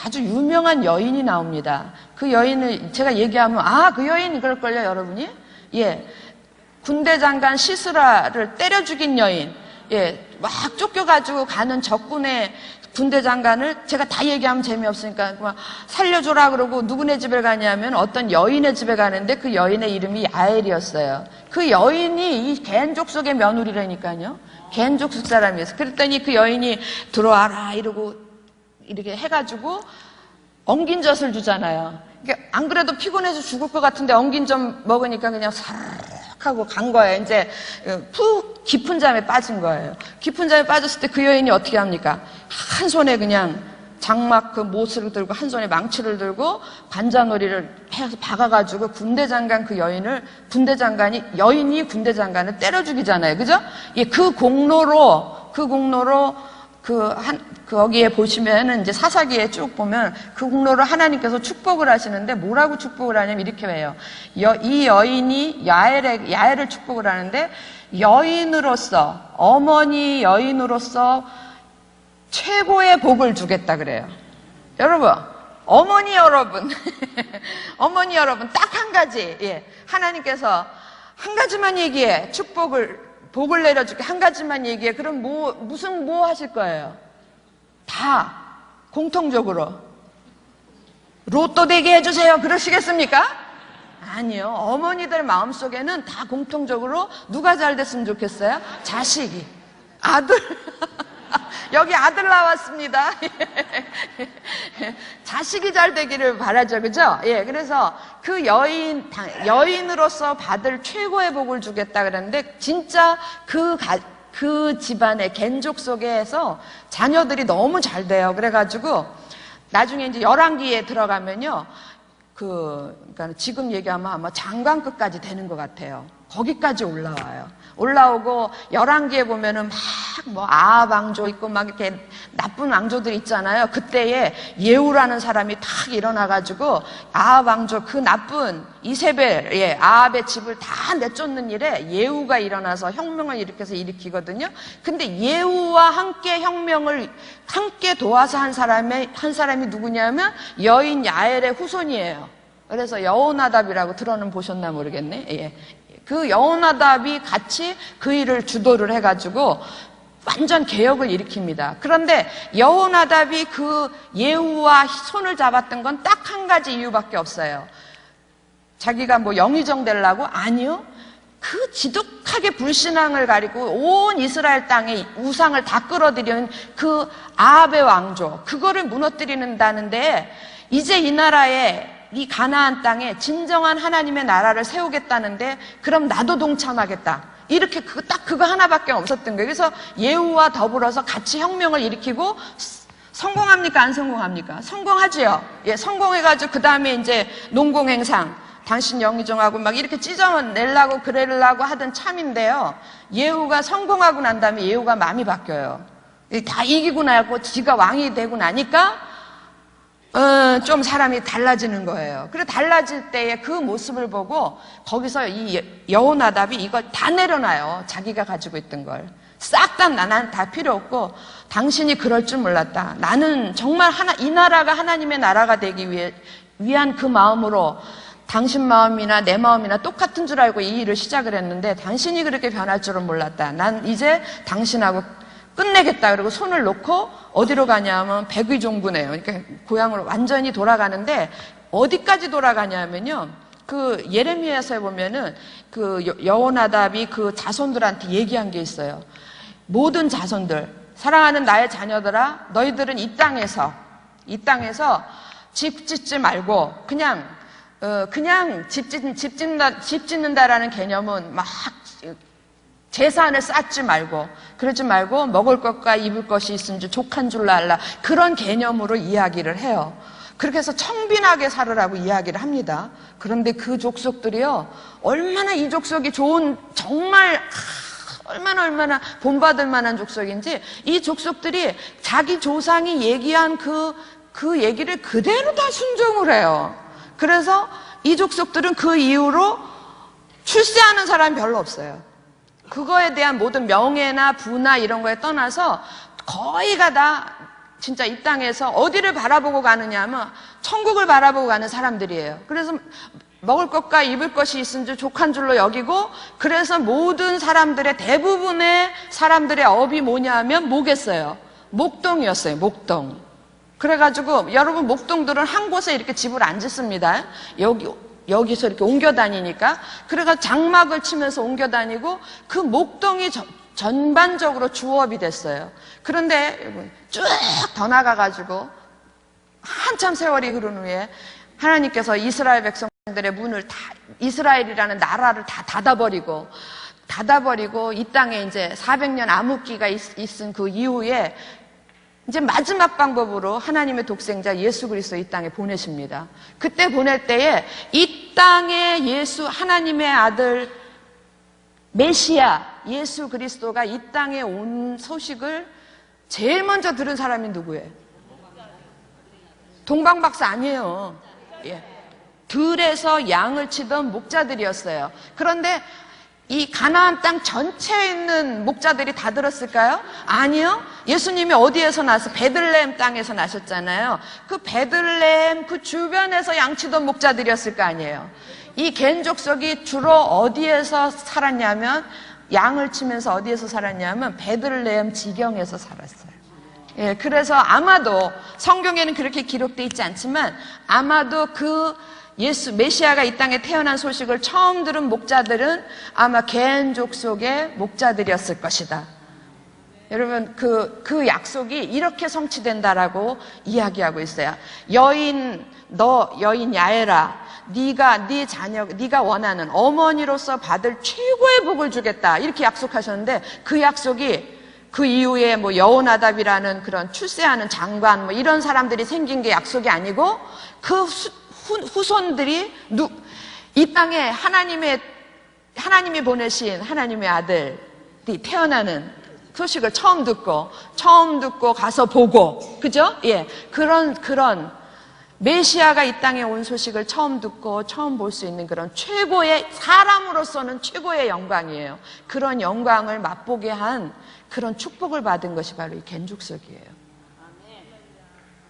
아주 유명한 여인이 나옵니다. 그 여인을 제가 얘기하면 그 여인 그럴걸요, 여러분이? 예. 군대 장관 시스라를 때려 죽인 여인. 예. 막 쫓겨가지고 가는 적군의 군대 장관을 제가 다 얘기하면 재미없으니까 막 살려줘라 그러고 누구네 집에 가냐면 어떤 여인의 집에 가는데 그 여인의 이름이 야엘이었어요. 그 여인이 이 겐 족속의 며느리라니까요. 겐 족속 사람이었어요. 그랬더니 그 여인이 들어와라 이러고 이렇게 해가지고 엉긴 젖을 주잖아요. 그러니까 안 그래도 피곤해서 죽을 것 같은데 엉긴 젖 먹으니까 그냥 사르륵 하고 간 거예요. 이제 푹 깊은 잠에 빠진 거예요. 깊은 잠에 빠졌을 때 그 여인이 어떻게 합니까? 한 손에 그냥 장막 그 못을 들고 한 손에 망치를 들고 관자놀이를 해서 박아가지고 여인이 군대 장관을 때려 죽이잖아요. 그죠? 예, 그 공로로 거기에 보시면은 이제 사사기에 쭉 보면 그 공로를 하나님께서 축복을 하시는데 뭐라고 축복을 하냐면 이렇게 해요. 이 여인이 야엘을 축복을 하는데 어머니 여인으로서 최고의 복을 주겠다 그래요. 여러분, 어머니 여러분 딱 한 가지, 예. 하나님께서 한 가지만 얘기해. 복을 내려줄게. 한 가지만 얘기해. 그럼 뭐 하실 거예요? 다 공통적으로 로또 되게 해주세요. 그러시겠습니까? 아니요. 어머니들 마음속에는 다 공통적으로 누가 잘 됐으면 좋겠어요? 자식이. 아들. 여기 아들 나왔습니다. 자식이 잘 되기를 바라죠. 그죠? 예, 그래서 그 여인으로서 받을 최고의 복을 주겠다 그랬는데, 진짜 그 집안의 겐족 속에서 자녀들이 너무 잘 돼요. 그래가지고, 나중에 이제 열왕기에 들어가면요. 그러니까 지금 얘기하면 아마 장관급까지 되는 것 같아요. 거기까지 올라와요. 올라오고 열왕기에 보면은 막 뭐 아합 왕조 있고 막 이렇게 나쁜 왕조들 있잖아요. 그때에 예후라는 사람이 탁 일어나가지고 아합 왕조 그 나쁜 이세벨, 예, 아합의 집을 다 내쫓는 일에 예후가 일어나서 혁명을 일으키거든요. 근데 예후와 함께 혁명을 함께 도와서 한 사람이 누구냐면 여인 야엘의 후손이에요. 그래서 여호나답이라고 들어는 보셨나 모르겠네. 예. 그 여호나답이 같이 그 일을 주도를 해가지고 완전 개혁을 일으킵니다. 그런데 여호나답이 그 예후와 손을 잡았던 건 딱 한 가지 이유밖에 없어요. 자기가 뭐 영의정 되려고? 아니요. 그 지독하게 불신앙을 가리고 온 이스라엘 땅에 우상을 다 끌어들이는 그 아합의 왕조, 그거를 무너뜨리는다는데, 이제 이 나라에 이 가나안 땅에 진정한 하나님의 나라를 세우겠다는데, 그럼 나도 동참하겠다. 이렇게 딱 그거 하나밖에 없었던 거예요. 그래서 예후와 더불어서 같이 혁명을 일으키고, 성공합니까? 안 성공합니까? 성공하지요. 예, 성공해가지고 그 다음에 이제 농공행상, 당신 영의정하고 막 이렇게 찢어내려고 그러려고 하던 참인데요. 예후가 성공하고 난 다음에 예후가 마음이 바뀌어요. 다 이기고 나고 지가 왕이 되고 나니까 좀 사람이 달라지는 거예요. 그래 달라질 때의 그 모습을 보고 거기서 이 여호나답이 이걸 다 내려놔요. 자기가 가지고 있던 걸. 싹 다 나는 다 필요 없고, 당신이 그럴 줄 몰랐다. 나는 정말 이 나라가 하나님의 나라가 되기 위한 그 마음으로 당신 마음이나 내 마음이나 똑같은 줄 알고 이 일을 시작을 했는데, 당신이 그렇게 변할 줄은 몰랐다. 난 이제 당신하고 끝내겠다. 그리고 손을 놓고 어디로 가냐면 백의종군이에요. 그러니까 고향으로 완전히 돌아가는데, 어디까지 돌아가냐면요. 그 예레미야서에 보면은 그 여호나답이 그 자손들한테 얘기한 게 있어요. 모든 자손들, 사랑하는 나의 자녀들아, 너희들은 이 땅에서 집 짓지 말고 그냥 집 짓는다라는 개념은 막 재산을 쌓지 말고, 그러지 말고 먹을 것과 입을 것이 있은 줄 족한 줄로 알라. 그런 개념으로 이야기를 해요. 그렇게 해서 청빈하게 살으라고 이야기를 합니다. 그런데 그 족속들이요, 얼마나 이 족속이 좋은, 정말 얼마나 본받을 만한 족속인지, 이 족속들이 자기 조상이 얘기한 그 얘기를 그대로 다 순종을 해요. 그래서 이 족속들은 그 이후로 출세하는 사람이 별로 없어요. 그거에 대한 모든 명예나 부나 이런 거에 떠나서 거의가 다 진짜 이 땅에서 어디를 바라보고 가느냐 하면 천국을 바라보고 가는 사람들이에요. 그래서 먹을 것과 입을 것이 있은 줄 족한 줄로 여기고, 그래서 모든 사람들의, 대부분의 사람들의 업이 뭐냐 하면 뭐겠어요? 목동이었어요. 목동. 그래가지고 여러분, 목동들은 한 곳에 이렇게 집을 안 짓습니다. 여기서 이렇게 옮겨 다니니까. 그래서 장막을 치면서 옮겨 다니고, 그 목동이 전반적으로 주업이 됐어요. 그런데 쭉 더 나가가지고 한참 세월이 흐른 후에 하나님께서 이스라엘 백성들의 문을 다, 이스라엘이라는 나라를 다 닫아버리고 이 땅에 이제 400년 암흑기가 있은 그 이후에 이제 마지막 방법으로 하나님의 독생자 예수 그리스도 이 땅에 보내십니다. 그때 보낼 때에 이 땅에 하나님의 아들 메시아 예수 그리스도가 이 땅에 온 소식을 제일 먼저 들은 사람이 누구예요? 동방박사 아니에요. 예. 들에서 양을 치던 목자들이었어요. 그런데 이 가나안 땅 전체에 있는 목자들이 다 들었을까요? 아니요. 예수님이 어디에서 나서 베들레헴 땅에서 나셨잖아요. 그 베들레헴 그 주변에서 양치던 목자들이었을 거 아니에요. 이 겐족속이 주로 어디에서 살았냐면, 양을 치면서 어디에서 살았냐면 베들레헴 지경에서 살았어요. 예, 그래서 아마도 성경에는 그렇게 기록되어 있지 않지만, 아마도 그 메시아가 이 땅에 태어난 소식을 처음 들은 목자들은 아마 겐족 속의 목자들이었을 것이다. 여러분, 그 약속이 이렇게 성취된다라고 이야기하고 있어요. 여인 야에라. 네 자녀, 네가 원하는 어머니로서 받을 최고의 복을 주겠다. 이렇게 약속하셨는데 그 약속이 그 이후에 뭐 여호나답이라는 그런 출세하는 장관 뭐 이런 사람들이 생긴 게 약속이 아니고 그 후손들이 이 땅에 하나님이 보내신 하나님의 아들이 태어나는 소식을 처음 듣고 가서 보고, 그죠? 예. 그런 메시아가 이 땅에 온 소식을 처음 듣고 처음 볼 수 있는 그런 최고의, 사람으로서는 최고의 영광이에요. 그런 영광을 맛보게 한 그런 축복을 받은 것이 바로 이 겐족석이에요.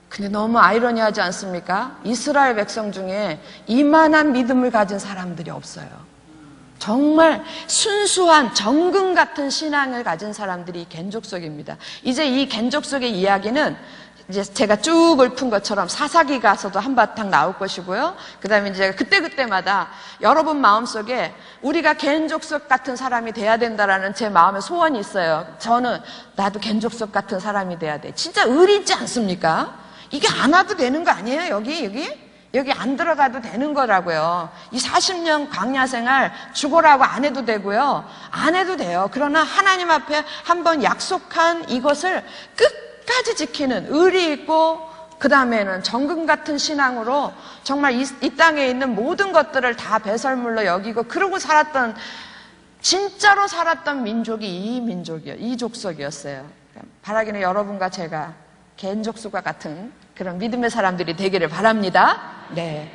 근데 너무 아이러니하지 않습니까? 이스라엘 백성 중에 이만한 믿음을 가진 사람들이 없어요. 정말 순수한 정금 같은 신앙을 가진 사람들이 겐족석입니다. 이제 이 겐족석의 이야기는 이제 제가 쭉 읊은 것처럼 사사기 가서도 한바탕 나올 것이고요. 그 다음에 이제 그때마다 여러분 마음속에 우리가 겐족석 같은 사람이 돼야 된다라는 제 마음의 소원이 있어요. 저는 나도 겐족석 같은 사람이 돼야 돼. 진짜 의리있지 않습니까? 이게 안 와도 되는 거 아니에요? 여기 안 들어가도 되는 거라고요. 이 40년 광야 생활 죽어라고 안 해도 되고요. 안 해도 돼요. 그러나 하나님 앞에 한번 약속한 이것을 끝까지 지키는 의리 있고, 그 다음에는 정금 같은 신앙으로 정말 이 땅에 있는 모든 것들을 다 배설물로 여기고 그러고 살았던, 진짜로 살았던 민족이 이 민족이요, 이 족속이었어요. 바라기는 여러분과 제가 겐족속과 같은 그런 믿음의 사람들이 되기를 바랍니다. 네.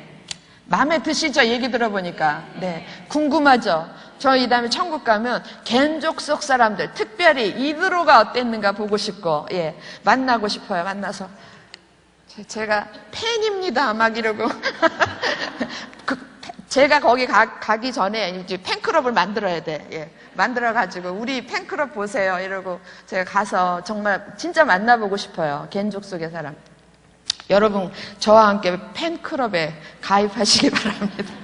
마음에 드시죠? 얘기 들어보니까. 네. 궁금하죠? 저 이 다음에 천국 가면 겐족속 사람들, 특별히 이드로가 어땠는가 보고 싶고, 예. 만나고 싶어요. 만나서. 제가 팬입니다. 막 이러고. 제가 거기 가기 전에 이제 팬클럽을 만들어야 돼. 예. 만들어가지고, 우리 팬클럽 보세요. 이러고 제가 가서 정말 진짜 만나보고 싶어요. 겐족속의 사람. 여러분, 저와 함께 팬클럽에 가입하시기 바랍니다.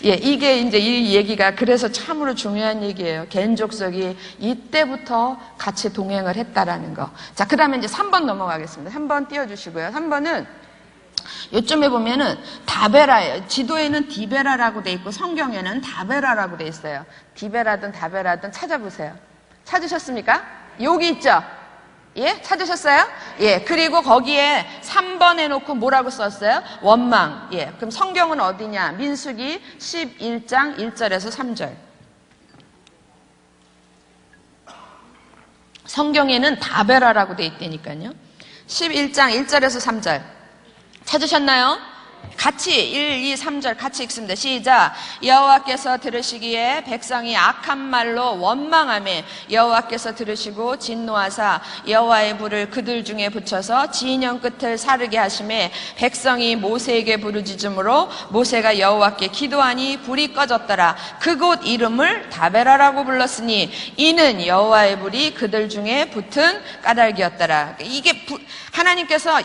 예, 이게 이제 이 얘기가 그래서 참으로 중요한 얘기예요. 겐족속이 이때부터 같이 동행을 했다라는 거. 자, 그 다음에 이제 3번 넘어가겠습니다. 3번 띄워주시고요. 3번은 요점에 보면은 다베라예요. 지도에는 디베라라고 돼 있고 성경에는 다베라라고 돼 있어요. 디베라든 다베라든 찾아보세요. 찾으셨습니까? 여기 있죠? 예? 찾으셨어요? 예. 그리고 거기에 3번 해놓고 뭐라고 썼어요? 원망. 예. 그럼 성경은 어디냐? 민수기 11장 1절에서 3절. 성경에는 다베라라고 돼 있다니까요. 11장 1절에서 3절. 찾으셨나요? 같이 1, 2, 3절 같이 읽습니다. 시작. 여호와께서 들으시기에 백성이 악한 말로 원망하며 여호와께서 들으시고 진노하사 여호와의 불을 그들 중에 붙여서 진영 끝을 사르게 하시매 백성이 모세에게 부르짖음으로 모세가 여호와께 기도하니 불이 꺼졌더라. 그곳 이름을 다베라라고 불렀으니 이는 여호와의 불이 그들 중에 붙은 까닭이었더라. 이게 하나님께서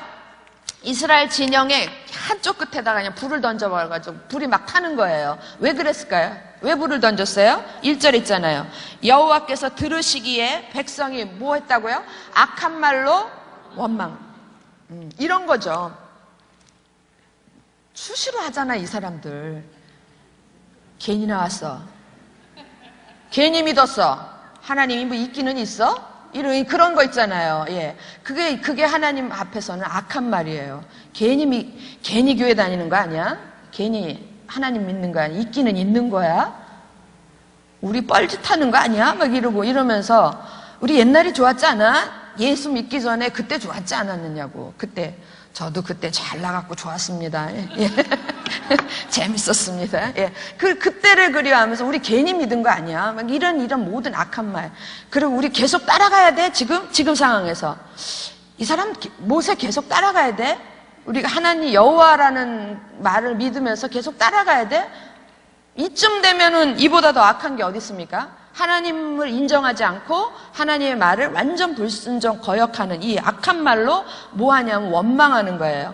이스라엘 진영의 한쪽 끝에다가 그냥 불을 던져버려가지고 불이 막 타는 거예요. 왜 그랬을까요? 왜 불을 던졌어요? 1절 있잖아요. 여호와께서 들으시기에 백성이 뭐 했다고요? 악한 말로 원망. 이런 거죠. 수시로 하잖아, 이 사람들. 괜히 나왔어. 괜히 믿었어. 하나님이 뭐 있기는 있어? 이런 그런 거 있잖아요. 예, 그게 하나님 앞에서는 악한 말이에요. 괜히 교회 다니는 거 아니야? 괜히 하나님 믿는 거 아니야? 있기는 있는 거야? 우리 뻘짓하는 거 아니야? 막 이러면서 우리 옛날이 좋았지 않아? 예수 믿기 전에 그때 좋았지 않았느냐고. 저도 그때 잘 나갔고 좋았습니다. 예. 재밌었습니다. 예. 그때를 그리워하면서 우리 괜히 믿은 거 아니야? 막 이런 모든 악한 말. 그리고 우리 계속 따라가야 돼? 지금 상황에서. 이 사람, 모세 계속 따라가야 돼? 우리가 하나님 여호와라는 말을 믿으면서 계속 따라가야 돼? 이쯤 되면은 이보다 더 악한 게 어디 있습니까? 하나님을 인정하지 않고 하나님의 말을 완전 불순종 거역하는 이 악한 말로 뭐 하냐면 원망하는 거예요.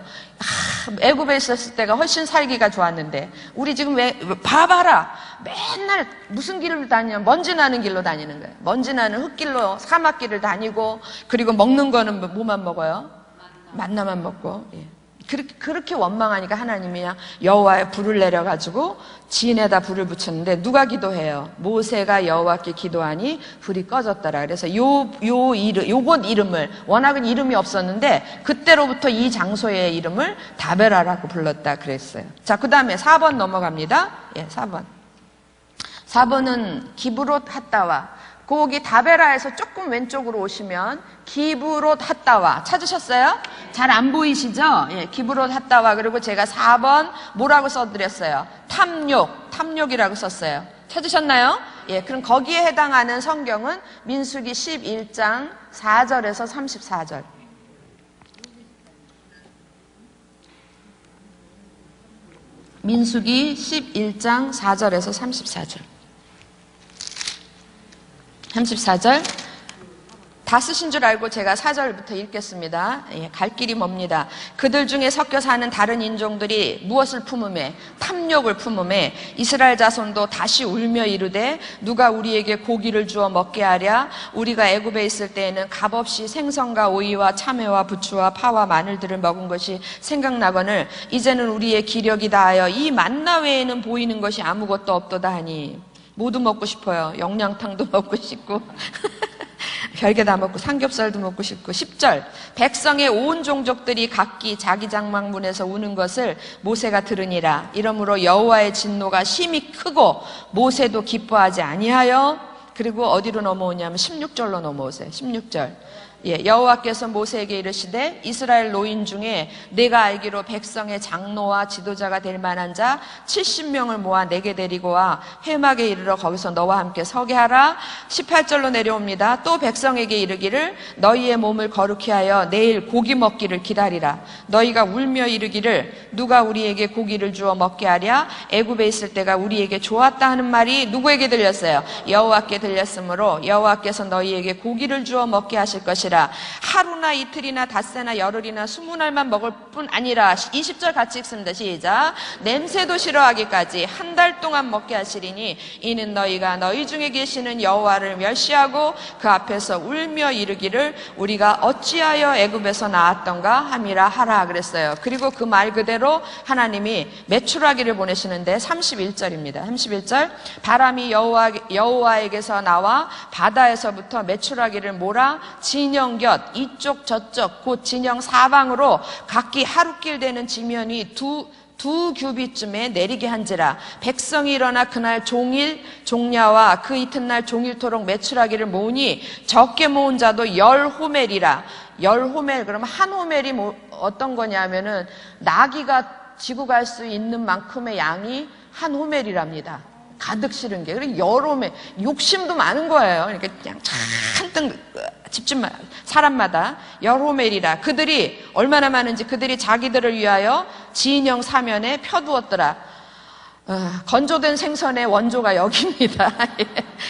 애굽에 있었을 때가 훨씬 살기가 좋았는데 우리 지금 왜 봐봐라 맨날 무슨 길로 다니냐 먼지 나는 길로 다니는 거예요. 먼지 나는 흙길로 사막길을 다니고 그리고 먹는 거는 뭐만 먹어요? 만나만 먹고. 예. 그렇게 원망하니까 하나님이 여호와의 불을 내려가지고 진에다 불을 붙였는데 누가 기도해요? 모세가 여호와께 기도하니 불이 꺼졌더라. 그래서 요곳 이름을 워낙은 이름이 없었는데 그때로부터 이 장소의 이름을 다베라라고 불렀다 그랬어요. 자, 그 다음에 4번 넘어갑니다. 예, 4번. 4번은 기브롯 핫다와. 거기 다베라에서 조금 왼쪽으로 오시면 기브롯 핫다와 찾으셨어요? 잘 안 보이시죠? 예, 기브롯 핫다와. 그리고 제가 4번 뭐라고 써드렸어요? 탐욕이라고 썼어요. 찾으셨나요? 예, 그럼 거기에 해당하는 성경은 민수기 11장 4절에서 34절. 민수기 11장 4절에서 34절. 34절 다 쓰신 줄 알고 제가 4절부터 읽겠습니다. 예, 갈 길이 멉니다. 그들 중에 섞여 사는 다른 인종들이 무엇을 품음에? 탐욕을 품음에 이스라엘 자손도 다시 울며 이르되 누가 우리에게 고기를 주어 먹게 하랴? 우리가 애굽에 있을 때에는 값없이 생선과 오이와 참외와 부추와 파와 마늘들을 먹은 것이 생각나거늘 이제는 우리의 기력이 다하여 이 만나 외에는 보이는 것이 아무것도 없도다 하니. 모두 먹고 싶어요. 영양탕도 먹고 싶고 별게 다 먹고 삼겹살도 먹고 싶고. 10절 백성의 온 종족들이 각기 자기 장막문에서 우는 것을 모세가 들으니라. 이러므로 여호와의 진노가 심히 크고 모세도 기뻐하지 아니하여. 그리고 어디로 넘어오냐면 16절로 넘어오세요. 16절 예, 여호와께서 모세에게 이르시되 이스라엘 노인 중에 내가 알기로 백성의 장로와 지도자가 될 만한 자 70명을 모아 내게 데리고 와 회막에 이르러 거기서 너와 함께 서게 하라. 18절로 내려옵니다. 또 백성에게 이르기를 너희의 몸을 거룩히 하여 내일 고기 먹기를 기다리라. 너희가 울며 이르기를 누가 우리에게 고기를 주어 먹게 하랴? 애굽에 있을 때가 우리에게 좋았다 하는 말이 누구에게 들렸어요? 여호와께 들렸으므로 여호와께서 너희에게 고기를 주어 먹게 하실 것이라. 하루나 이틀이나 닷새나 열흘이나 20날만 먹을 뿐 아니라 20절 같이 읽습니다. 시작. 냄새도 싫어하기까지 한 달 동안 먹게 하시리니 이는 너희가 너희 중에 계시는 여호와를 멸시하고 그 앞에서 울며 이르기를 우리가 어찌하여 애굽에서 나왔던가 함이라 하라 그랬어요. 그리고 그 말 그대로 하나님이 메추라기를 보내시는데 31절입니다. 31절 바람이 여호와에게서 나와 바다에서부터 메추라기를 몰아 진영 곁 이쪽 저쪽 곧 진영 사방으로 각기 하루길 되는 지면이 두 규빗쯤에 내리게 한지라. 백성이 일어나 그날 종야와 그 이튿날 종일토록 메추라기를 모으니 적게 모은 자도 10호멜이라. 10호멜 그러면 한 호멜이 어떤 거냐면은 나귀가 지고 갈 수 있는 만큼의 양이 한 호멜이랍니다. 가득 실은 게. 그리고 여러 매 욕심도 많은 거예요. 그러니까 그냥 잔뜩 집집만 사람마다 여호멜이라. 그들이 얼마나 많은지 그들이 자기들을 위하여 진영 사면에 펴두었더라. 건조된 생선의 원조가 여기입니다.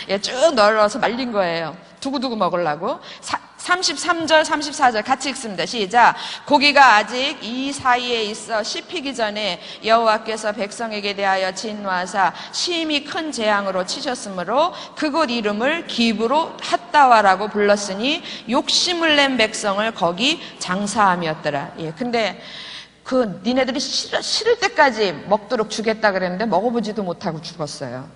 예, 쭉 널어서 말린 거예요. 두고두고 먹으려고. 33절 34절 같이 읽습니다. 시작. 고기가 아직 이 사이에 있어 씹히기 전에 여호와께서 백성에게 대하여 진노하사 심히 큰 재앙으로 치셨으므로 그곳 이름을 기브롯 핫다와라고 불렀으니 욕심을 낸 백성을 거기 장사함이었더라. 예, 근데 니네들이 싫을 때까지 먹도록 주겠다 그랬는데 먹어보지도 못하고 죽었어요.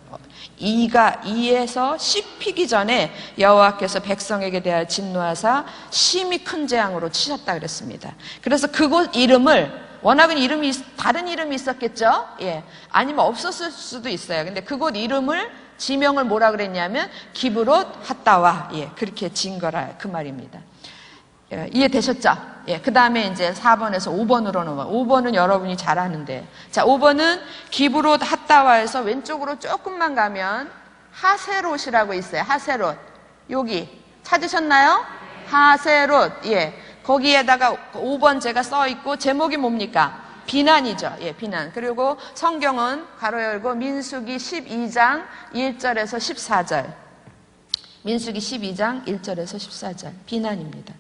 이에서 씹히기 전에 여호와께서 백성에게 대하여 진노하사 심히 큰 재앙으로 치셨다 그랬습니다. 그래서 그곳 이름을 워낙은 다른 이름이 있었겠죠? 예. 아니면 없었을 수도 있어요. 근데 그곳 이름을 지명을 뭐라 그랬냐면 기브롯 핫다와. 예. 그렇게 지은 거라 그 말입니다. 예, 이해되셨죠? 예, 그 다음에 이제 4번에서 5번으로 넘어가요. 5번은 여러분이 잘 아는데. 자, 5번은 기브롯 핫다와에서 왼쪽으로 조금만 가면 하세롯이라고 있어요. 하세롯. 여기. 찾으셨나요? 하세롯. 예. 거기에다가 5번 제가 써 있고, 제목이 뭡니까? 비난이죠. 예, 비난. 그리고 성경은 가로 열고 민수기 12장 1절에서 14절. 민수기 12장 1절에서 14절 비난입니다.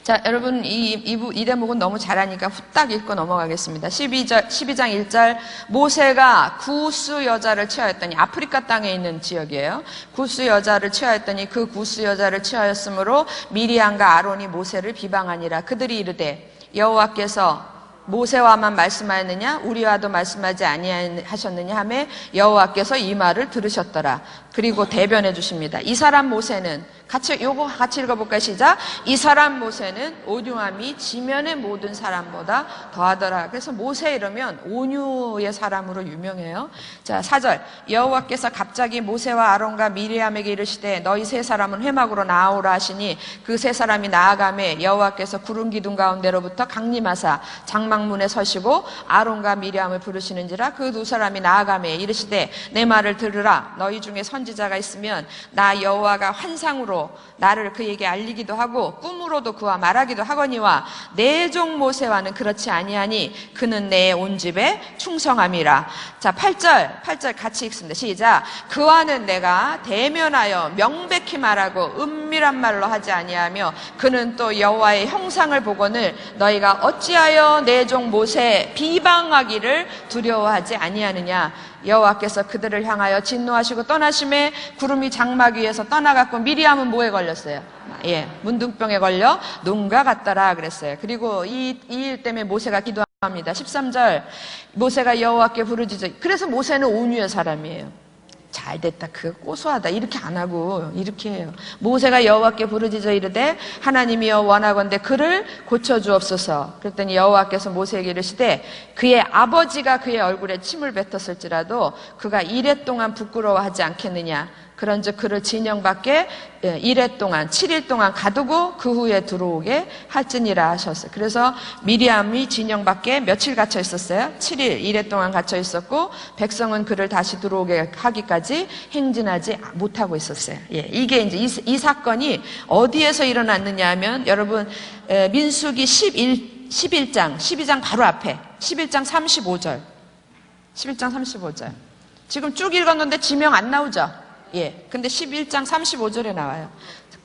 자, 여러분 이 대목은 너무 잘하니까 후딱 읽고 넘어가겠습니다. 12장 1절 모세가 구스 여자를 취하였더니 아프리카 땅에 있는 지역이에요. 구스 여자를 취하였더니 그 구스 여자를 취하였으므로 미리암과 아론이 모세를 비방하니라. 그들이 이르되 여호와께서 모세와만 말씀하였느냐 우리와도 말씀하지 아니하셨느냐 하며 여호와께서 이 말을 들으셨더라. 그리고 대변해 주십니다. 이 사람 모세는 요거 같이 읽어볼까요? 시작. 이 사람 모세는 온유함이 지면의 모든 사람보다 더하더라. 그래서 모세 이러면 온유의 사람으로 유명해요. 자, 4절 여호와께서 갑자기 모세와 아론과 미리암에게 이르시되 너희 세 사람은 회막으로 나아오라 하시니 그 세 사람이 나아가매 여호와께서 구름 기둥 가운데로부터 강림하사 장막문에 서시고 아론과 미리암을 부르시는지라. 그 두 사람이 나아가매 이르시되 내 말을 들으라. 너희 중에 선지자가 있으면 나 여호와가 환상으로 나를 그에게 알리기도 하고 꿈으로도 그와 말하기도 하거니와 내 종 모세와는 그렇지 아니하니 그는 내 온 집에 충성함이라. 자, 8절 같이 읽습니다. 시작. 그와는 내가 대면하여 명백히 말하고 은밀한 말로 하지 아니하며 그는 또 여호와의 형상을 보거늘 너희가 어찌하여 내 종 모세 비방하기를 두려워하지 아니하느냐. 여호와께서 그들을 향하여 진노하시고 떠나심에 구름이 장막 위에서 떠나갔고 미리암은 뭐에 걸렸어요? 문둥병에 걸려 농가 같더라 그랬어요. 그리고 이 일 때문에 모세가 기도합니다. 13절 모세가 여호와께 부르짖어. 그래서 모세는 온유의 사람이에요. 잘됐다, 그거 고소하다 이렇게 안 하고 이렇게 해요. 모세가 여호와께 부르짖어 이르되 하나님이여 원하건대 그를 고쳐주옵소서. 그랬더니 여호와께서 모세에게 이르시되 그의 아버지가 그의 얼굴에 침을 뱉었을지라도 그가 이레 동안 부끄러워하지 않겠느냐. 그런즉 그를 진영 밖에 이레 동안 7일 동안 가두고 그 후에 들어오게 할지니라 하셨어요. 그래서 미리암이 진영 밖에 며칠 갇혀 있었어요? 7일 이레 동안 갇혀 있었고 백성은 그를 다시 들어오게 하기까지 행진하지 못하고 있었어요. 이게 이제 이 사건이 어디에서 일어났느냐 하면 여러분 민수기 11장 12장 바로 앞에 11장 35절 11장 35절 지금 쭉 읽었는데 지명 안 나오죠? 근데 11장 35절에 나와요.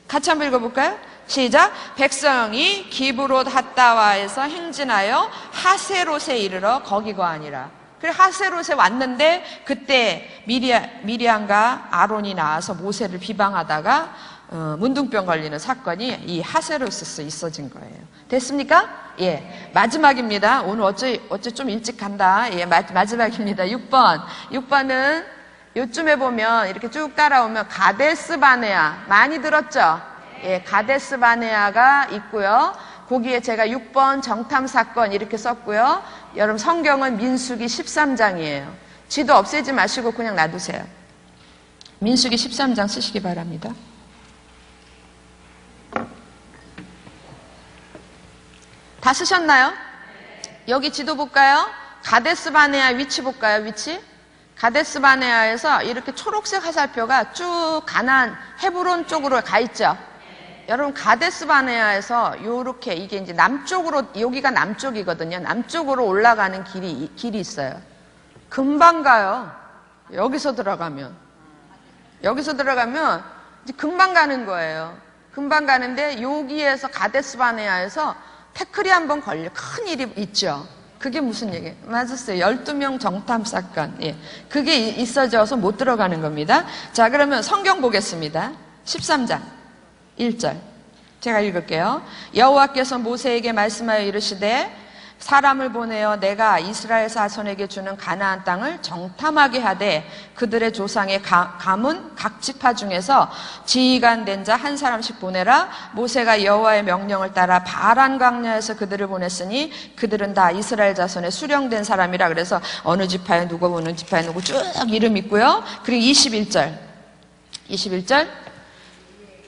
같이 한번 읽어볼까요? 시작. 백성이 기브롯 핫다와에서 행진하여 하세롯에 이르러 거기 거하니라. 그래 하세롯에 왔는데 그때 미리암과 아론이 나와서 모세를 비방하다가 문둥병 걸리는 사건이 이 하세롯에서 있어진 거예요. 됐습니까? 마지막입니다. 오늘 어째 좀 일찍 간다. 마지막입니다. 6번은 요쯤에 보면 이렇게 쭉 따라오면 가데스 바네아 많이 들었죠? 가데스 바네아가 있고요. 거기에 제가 6번 정탐 사건 이렇게 썼고요. 여러분 성경은 민수기 13장이에요. 지도 없애지 마시고 그냥 놔두세요. 민수기 13장 쓰시기 바랍니다. 다 쓰셨나요? 여기 지도 볼까요? 가데스 바네아 위치 볼까요? 위치? 가데스 바네아에서 이렇게 초록색 화살표가 쭉 가나안 헤브론 쪽으로 가 있죠. 여러분 가데스 바네아에서 요렇게 이게 이제 남쪽으로 여기가 남쪽이거든요. 남쪽으로 올라가는 길이 있어요. 금방 가요. 여기서 들어가면 이제 금방 가는 거예요. 금방 가는데 여기에서 가데스 바네아에서 태클이 한번 걸려 큰 일이 있죠. 그게 무슨 얘기예요? 맞았어요. 12명 정탐 사건. 그게 있어져서 못 들어가는 겁니다. 자, 그러면 성경 보겠습니다. 13장 1절. 제가 읽을게요. 여호와께서 모세에게 말씀하여 이르시되 사람을 보내어 내가 이스라엘 자손에게 주는 가나안 땅을 정탐하게 하되 그들의 조상의 가문 각 지파 중에서 지휘관 된 자 한 사람씩 보내라. 모세가 여호와의 명령을 따라 바란 광야에서 그들을 보냈으니 그들은 다 이스라엘 자손의 수령된 사람이라. 그래서 어느 지파에 누구 어느 지파에 누구 쭉 이름 있고요. 그리고 21절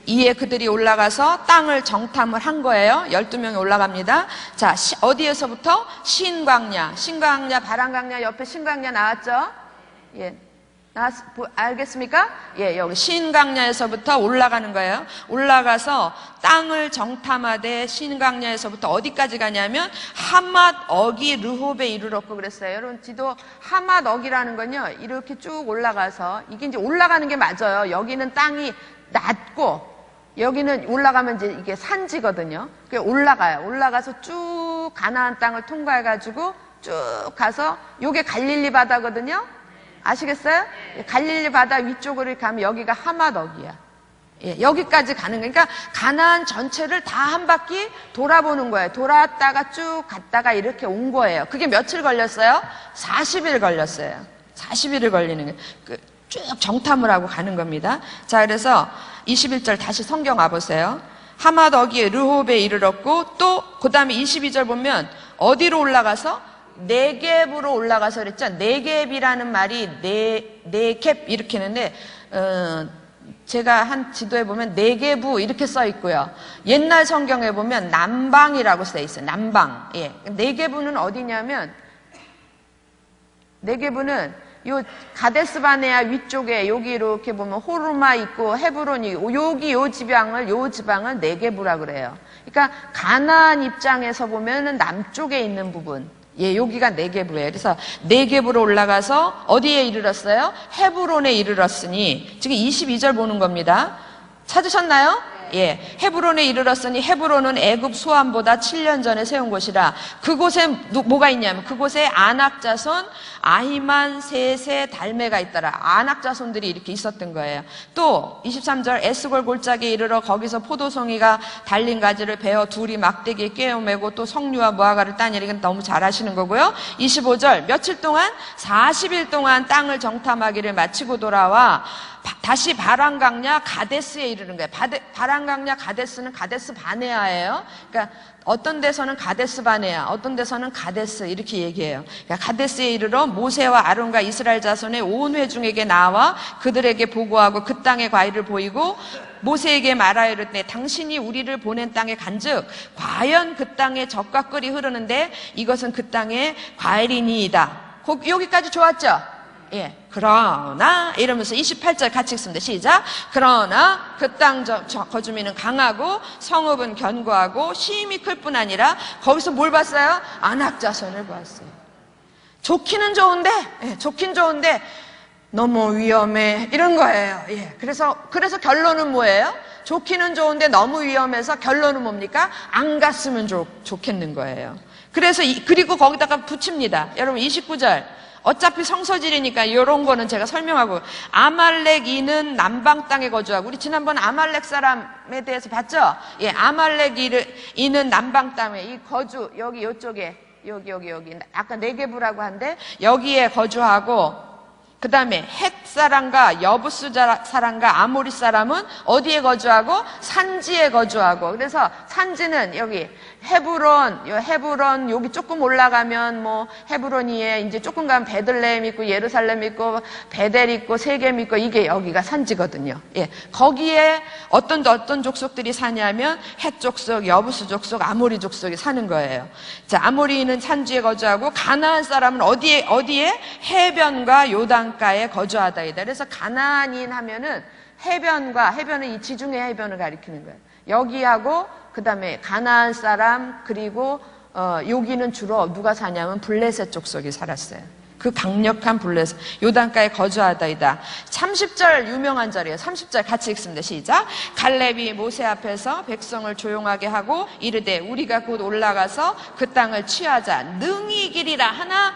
이에 그들이 올라가서 땅을 정탐을 한 거예요. 12명이 올라갑니다. 자, 어디에서부터? 신광야, 바란광야 옆에 신광야 나왔죠? 알겠습니까? 예, 여기 신강야에서부터 올라가는 거예요. 올라가서 땅을 정탐하되 신강야에서부터 어디까지 가냐면 하맛 어기 르홉에 이르렀고 그랬어요. 여러분 지도 하맛 어기라는 건요, 이렇게 쭉 올라가서 이게 이제 올라가는 게 맞아요. 여기는 땅이 낮고 여기는 올라가면 이제 이게 산지거든요. 그게 올라가요. 올라가서 쭉 가나안 땅을 통과해가지고 쭉 가서 요게 갈릴리 바다거든요. 아시겠어요? 갈릴리 바다 위쪽으로 가면 여기가 하맛어기야. 예, 여기까지 가는 거예요. 그러니까 가나안 전체를 다 한 바퀴 돌아보는 거예요. 돌아왔다가 쭉 갔다가 이렇게 온 거예요. 그게 며칠 걸렸어요? 40일 걸렸어요. 40일을 걸리는 거예요. 쭉 정탐을 하고 가는 겁니다. 자, 그래서 21절 다시 성경 와보세요. 하맛어기에 르홉에 이르렀고 또 그 다음에 22절 보면 어디로 올라가서? 네겝으로 올라가서 그랬죠. 네겝이라는 말이 네겝 이렇게 했는데 제가 한 지도에 보면 네겝우 이렇게 써 있고요. 옛날 성경에 보면 남방이라고 써 있어요. 남방. 예. 네겝우는 어디냐면 네겝우는 요 가데스바네아 위쪽에 여기 이렇게 보면 호르마 있고 헤브론이 여기 요 지방을 네겝우라 그래요. 그러니까 가나안 입장에서 보면은 남쪽에 있는 부분. 예, 여기가 네겝우예요. 그래서 네겝으로 올라가서 어디에 이르렀어요? 헤브론에 이르렀으니 지금 22절 보는 겁니다. 찾으셨나요? 예, 헤브론에 이르렀으니 헤브론은 애굽 소안보다 7년 전에 세운 곳이라. 그곳에 뭐가 있냐면 그곳에 아낙 자손 아히만, 셋의 달메가 있더라. 아낙 자손들이 이렇게 있었던 거예요. 또 23절 에스골 골짜기에 이르러 거기서 포도송이가 달린 가지를 베어 둘이 막대기에 꿰어매고 또 석류와 무화과를 따니라. 이건 너무 잘하시는 거고요. 25절 며칠 동안 40일 동안 땅을 정탐하기를 마치고 돌아와 다시 바란강야 가데스에 이르는 거예요. 바란강야 가데스는 가데스 바네아예요. 그러니까 어떤 데서는 가데스 바네아, 어떤 데서는 가데스 이렇게 얘기해요. 그러니까 가데스에 이르러 모세와 아론과 이스라엘 자손의 온 회중에게 나와 그들에게 보고하고 그 땅의 과일을 보이고 모세에게 말하여 이르되 당신이 우리를 보낸 땅에 간즉 과연 그 땅에 젖과 꿀이 흐르는데 이것은 그 땅의 과일이니이다. 여기까지 좋았죠? 예, 그러나 이러면서 28절 같이 읽습니다. 시작. 그러나 그 땅 거주민은 강하고 성읍은 견고하고 심히 클 뿐 아니라 거기서 뭘 봤어요? 아낙 자손을 봤어요. 좋기는 좋은데, 예, 좋긴 좋은데 너무 위험해 이런 거예요. 예, 그래서 결론은 뭐예요? 좋기는 좋은데 너무 위험해서 결론은 뭡니까? 안 갔으면 좋겠는 거예요. 그래서 그리고 거기다가 붙입니다. 여러분 29절. 어차피 성서질이니까 이런 거는 제가 설명하고 아말렉이는 남방 땅에 거주하고 우리 지난번 아말렉 사람에 대해서 봤죠? 예, 아말렉이는 남방 땅에 이 거주 여기 이쪽에 여기 아까 네겝우라고 한데 여기에 거주하고 그 다음에 헷 사람과 여부스 사람과 아모리 사람은 어디에 거주하고? 산지에 거주하고. 그래서 산지는 여기 헤브론 여기 조금 올라가면 뭐 헤브론이에 이제 조금 가면 베들레헴 있고 예루살렘 있고 베델 있고 세겜 있고 이게 여기가 산지거든요. 예, 거기에 어떤 족속들이 사냐면 헷 족속, 여부스 족속, 아모리 족속이 사는 거예요. 자, 아모리는 산지에 거주하고 가나안 사람은 어디에 해변과 요단가에 거주하다이다. 그래서 가나안인 하면은 해변은 이 지중해 해변을 가리키는 거예요. 여기하고 그 다음에 가나안 사람 그리고 여기는 주로 누가 사냐면 블레셋 족속이 살았어요. 그 강력한 블레셋 요단가에 거주하다이다. 30절 유명한 절이에요. 30절 같이 읽습니다. 시작. 갈렙이 모세 앞에서 백성을 조용하게 하고 이르되 우리가 곧 올라가서 그 땅을 취하자 능히 이기리라 하나.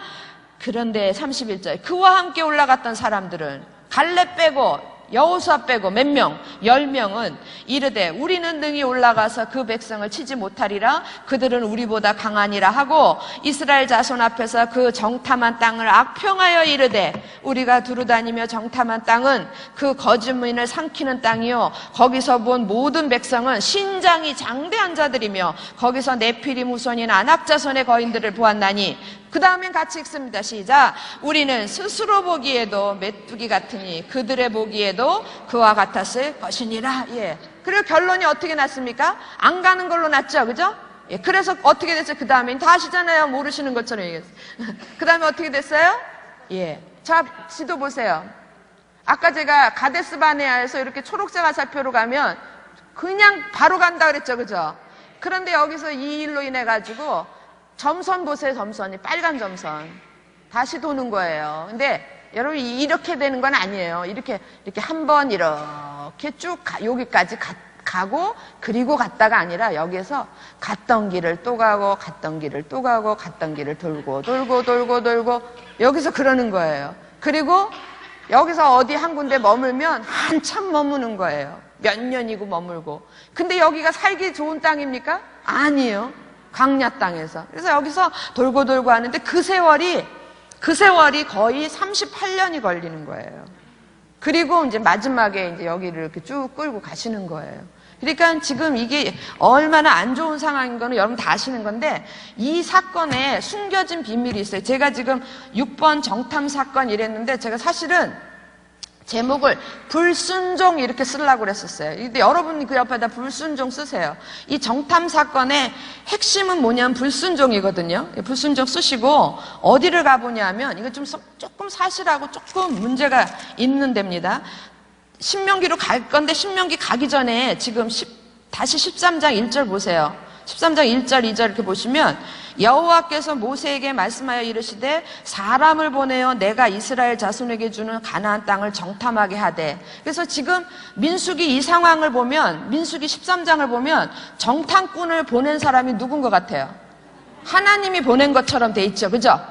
그런데 31절 그와 함께 올라갔던 사람들은 갈렙 빼고 여호수아 빼고 몇 명? 10명은 이르되 우리는 능히 올라가서 그 백성을 치지 못하리라. 그들은 우리보다 강하니라 하고 이스라엘 자손 앞에서 그 정탐한 땅을 악평하여 이르되 우리가 두루다니며 정탐한 땅은 그 거주민을 삼키는 땅이요 거기서 본 모든 백성은 신장이 장대한 자들이며 거기서 네피림 후손인 아낙 자손의 거인들을 보았나니 그 다음엔 같이 읽습니다. 시작. 우리는 스스로 보기에도 메뚜기 같으니 그들의 보기에도 그와 같았을 것이니라. 예. 그리고 결론이 어떻게 났습니까? 안 가는 걸로 났죠. 그죠? 예. 그래서 어떻게 됐어요? 그 다음엔 다 아시잖아요. 모르시는 것처럼 얘기했어요. 그 다음에 어떻게 됐어요? 예. 자, 지도 보세요. 아까 제가 가데스 바네아에서 이렇게 초록색 화살표로 가면 그냥 바로 간다 그랬죠, 그죠? 그런데 여기서 이 일로 인해 가지고 점선 보세요, 점선이 빨간 점선 다시 도는 거예요. 근데 여러분 이렇게 되는 건 아니에요. 이렇게 한번 이렇게 쭉 여기까지 가고 그리고 갔다가 아니라 여기에서 갔던 길을 또 가고 갔던 길을 또 가고 갔던 길을 돌고 여기서 그러는 거예요. 그리고 여기서 어디 한 군데 머물면 한참 머무는 거예요. 몇 년이고 머물고. 근데 여기가 살기 좋은 땅입니까? 아니에요. 광야 땅에서. 그래서 여기서 돌고 하는데 그 세월이 거의 38년이 걸리는 거예요. 그리고 이제 마지막에 이제 여기를 이렇게 쭉 끌고 가시는 거예요. 그러니까 지금 이게 얼마나 안 좋은 상황인 거는 여러분 다 아시는 건데 이 사건에 숨겨진 비밀이 있어요. 제가 지금 6번 정탐 사건 이랬는데 제가 사실은 제목을 불순종 이렇게 쓰려고 그랬었어요. 근데 여러분이 그 옆에다 불순종 쓰세요. 이 정탐 사건의 핵심은 뭐냐면 불순종이거든요. 불순종 쓰시고 어디를 가보냐면 이거 조금 사실하고 조금 문제가 있는 데입니다. 신명기로 갈 건데 신명기 가기 전에 지금 다시 13장 1절 보세요. 13장 1절 2절 이렇게 보시면 여호와께서 모세에게 말씀하여 이르시되 사람을 보내어 내가 이스라엘 자손에게 주는 가나안 땅을 정탐하게 하되. 그래서 지금 민수기 이 상황을 보면 민수기 13장을 보면 정탐꾼을 보낸 사람이 누군 것 같아요? 하나님이 보낸 것처럼 돼 있죠. 그죠?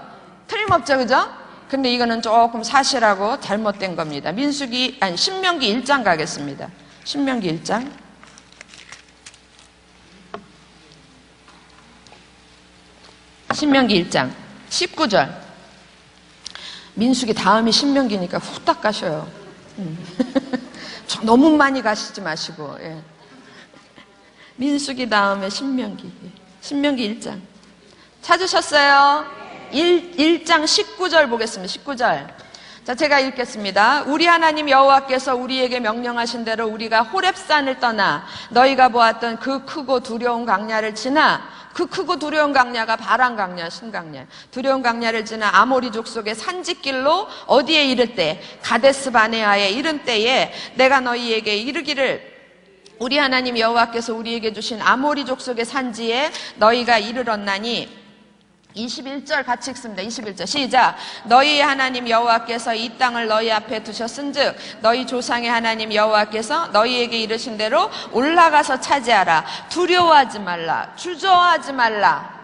틀림없죠. 그죠? 근데 이거는 조금 사실하고 잘못된 겁니다. 신명기 1장 가겠습니다. 신명기 1장. 신명기 1장 19절. 민수기 다음이 신명기니까 후딱 가셔요. 너무 많이 가시지 마시고. 예. 민수기 다음에 신명기 1장 찾으셨어요? 1장 19절 보겠습니다. 19절. 자, 제가 읽겠습니다. 우리 하나님 여호와께서 우리에게 명령하신 대로 우리가 호렙산을 떠나 너희가 보았던 그 크고 두려운 강야를 지나. 그 크고 두려운 강야가 바란 강야, 신강야. 두려운 강야를 지나 아모리 족속의 산지길로 어디에 이를 때? 가데스 바네아에 이른 때에 내가 너희에게 이르기를 우리 하나님 여호와께서 우리에게 주신 아모리 족속의 산지에 너희가 이르렀나니 21절 같이 읽습니다. 21절 시작. 너희의 하나님 여호와께서 이 땅을 너희 앞에 두셨은즉 너희 조상의 하나님 여호와께서 너희에게 이르신 대로 올라가서 차지하라. 두려워하지 말라. 주저하지 말라.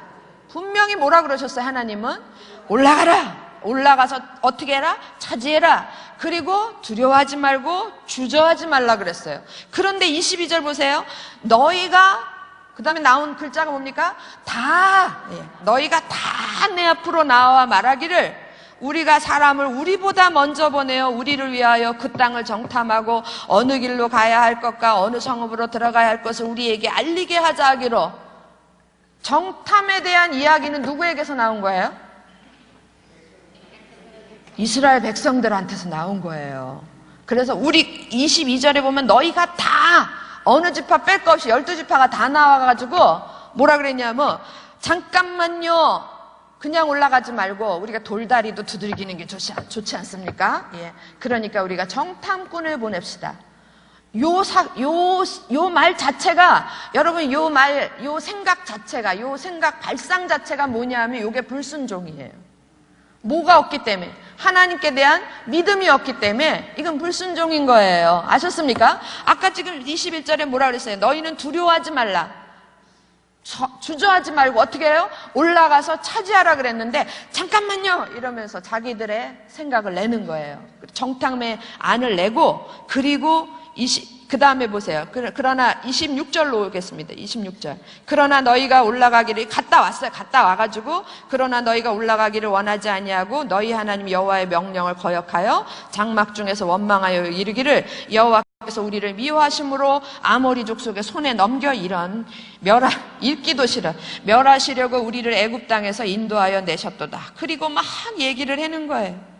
분명히 뭐라 그러셨어요? 하나님은 올라가라. 올라가서 어떻게 해라? 차지해라. 그리고 두려워하지 말고 주저하지 말라 그랬어요. 그런데 22절 보세요. 너희가 그 다음에 나온 글자가 뭡니까? 너희가 다 내 앞으로 나와 말하기를 우리가 사람을 우리보다 먼저 보내어 우리를 위하여 그 땅을 정탐하고 어느 길로 가야 할 것과 어느 성읍으로 들어가야 할 것을 우리에게 알리게 하자 하기로. 정탐에 대한 이야기는 누구에게서 나온 거예요? 이스라엘 백성들한테서 나온 거예요. 그래서 우리 22절에 보면 너희가 다 어느 지파 뺄 것 없이 12지파가 다 나와가지고 뭐라 그랬냐면 잠깐만요. 그냥 올라가지 말고 우리가 돌다리도 두들기는 게 좋지 않습니까? 예. 그러니까 우리가 정탐꾼을 보냅시다. 요 말 자체가 여러분 요 생각 자체가 요 생각 발상 자체가 뭐냐 하면 요게 불순종이에요. 뭐가 없기 때문에 하나님께 대한 믿음이 없기 때문에 이건 불순종인 거예요. 아셨습니까? 아까 지금 21절에 뭐라 그랬어요? 너희는 두려워하지 말라. 주저하지 말고 어떻게 해요? 올라가서 차지하라 그랬는데 잠깐만요 이러면서 자기들의 생각을 내는 거예요. 정탐의 안을 내고 그리고 그 다음에 보세요. 그러나 26절로 오겠습니다. 26절. 그러나 너희가 올라가기를 갔다 왔어요. 갔다 와가지고 그러나 너희가 올라가기를 원하지 아니하고 너희 하나님 여호와의 명령을 거역하여 장막 중에서 원망하여 이르기를 여호와께서 우리를 미워하심으로 아모리 족속의 손에 넘겨 이런 읽기도 싫어. 멸하시려고 우리를 애굽 땅에서 인도하여 내셨도다. 그리고 막 얘기를 하는 거예요.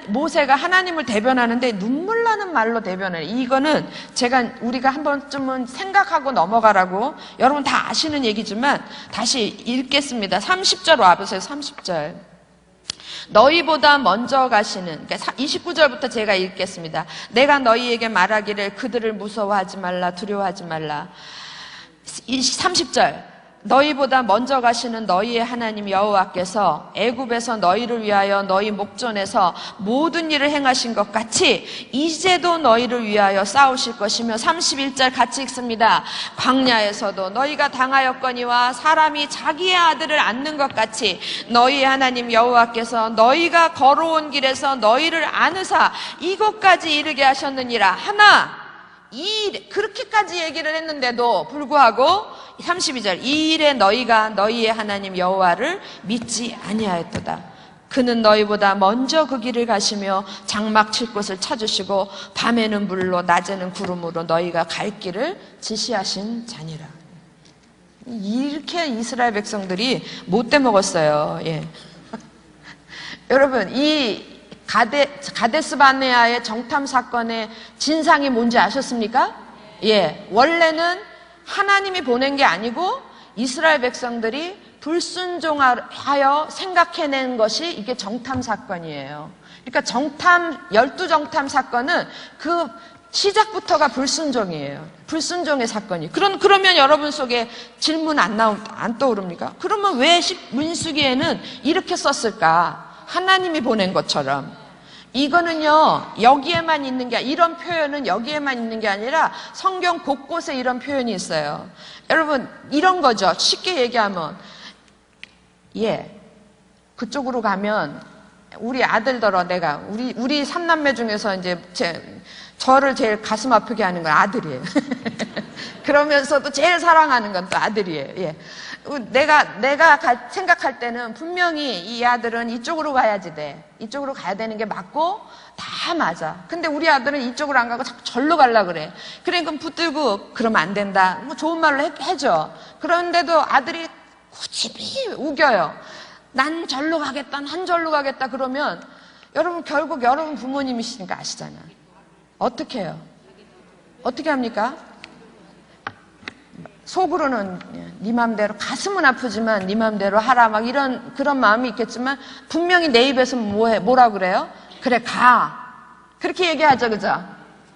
모세가 하나님을 대변하는데 눈물 나는 말로 대변해요. 이거는 우리가 한 번쯤은 생각하고 넘어가라고 여러분 다 아시는 얘기지만 다시 읽겠습니다. 30절 와보세요. 30절. 너희보다 먼저 가시는, 그러니까 29절부터 제가 읽겠습니다. 내가 너희에게 말하기를 그들을 무서워하지 말라, 두려워하지 말라. 30절, 너희보다 먼저 가시는 너희의 하나님 여호와께서 애굽에서 너희를 위하여 너희 목전에서 모든 일을 행하신 것 같이 이제도 너희를 위하여 싸우실 것이며, 31절 같이 읽습니다. 광야에서도 너희가 당하였거니와 사람이 자기의 아들을 안는 것 같이 너희의 하나님 여호와께서 너희가 걸어온 길에서 너희를 안으사 이곳까지 이르게 하셨느니라. 하나, 그렇게까지 얘기를 했는데도 불구하고 32절, 이 일에 너희가 너희의 하나님 여호와를 믿지 아니하였도다. 그는 너희보다 먼저 그 길을 가시며 장막 칠 곳을 찾으시고 밤에는 물로 낮에는 구름으로 너희가 갈 길을 지시하신 자니라. 이렇게 이스라엘 백성들이 못돼 먹었어요. 예. 여러분, 이 가데스 바네아의 정탐 사건의 진상이 뭔지 아셨습니까? 예, 원래는 하나님이 보낸 게 아니고 이스라엘 백성들이 불순종하여 생각해낸 것이 이게 정탐 사건이에요. 그러니까 12정탐 사건은 그 시작부터가 불순종이에요. 불순종의 사건이. 그러면 여러분 속에 질문 안 떠오릅니까? 그러면 왜 민수기에는 이렇게 썼을까? 하나님이 보낸 것처럼. 이거는요, 여기에만 있는 게, 이런 표현은 여기에만 있는 게 아니라 성경 곳곳에 이런 표현이 있어요. 여러분, 이런 거죠. 쉽게 얘기하면, 그쪽으로 가면, 우리 아들더러 우리 삼남매 중에서 이제 저를 제일 가슴 아프게 하는 건 아들이에요. 그러면서도 제일 사랑하는 건 또 아들이에요. 예. 내가 생각할 때는 분명히 이 아들은 이쪽으로 가야지 돼. 이쪽으로 가야 되는 게 맞고 다 맞아. 근데 우리 아들은 이쪽으로 안 가고 자꾸 절로 가려고 그래. 그러니까 붙들고 그러면 안 된다. 뭐 좋은 말로 해줘. 그런데도 아들이 고집이 우겨요. 난 절로 가겠다. 난 절로 가겠다. 그러면 여러분 결국 여러분 부모님이시니까 아시잖아. 어떻게 해요? 어떻게 합니까? 속으로는 네 맘대로, 가슴은 아프지만 네 맘대로 하라, 막 그런 마음이 있겠지만 분명히 내 입에서 뭐라 그래요? 그래, 가. 그렇게 얘기하죠, 그죠?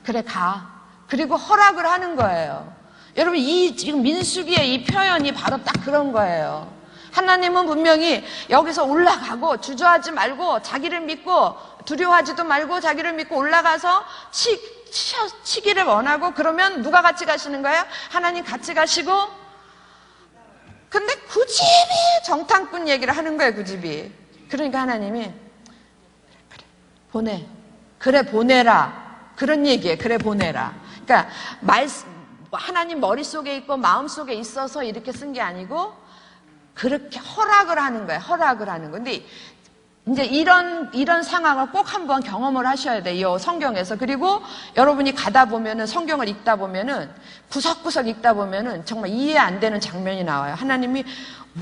그래, 가. 그리고 허락을 하는 거예요. 여러분, 지금 민수기의 이 표현이 바로 딱 그런 거예요. 하나님은 분명히 여기서 올라가고 주저하지 말고 자기를 믿고 두려워하지도 말고 자기를 믿고 올라가서 치기를 원하고, 그러면 누가 같이 가시는 거예요? 하나님 같이 가시고. 근데 그 집이 정탐꾼 얘기를 하는 거예요, 그 집이. 그러니까 하나님이 보내. 그래, 보내라. 그런 얘기예요. 그래, 보내라. 그러니까 하나님 머릿속에 있고 마음속에 있어서 이렇게 쓴 게 아니고 그렇게 허락을 하는 거예요. 허락을 하는 거예요. 근데 이제 이런 상황을 꼭 한번 경험을 하셔야 돼요, 성경에서. 그리고 여러분이 가다 보면은, 성경을 읽다 보면은, 구석구석 읽다 보면은 정말 이해 안 되는 장면이 나와요. 하나님이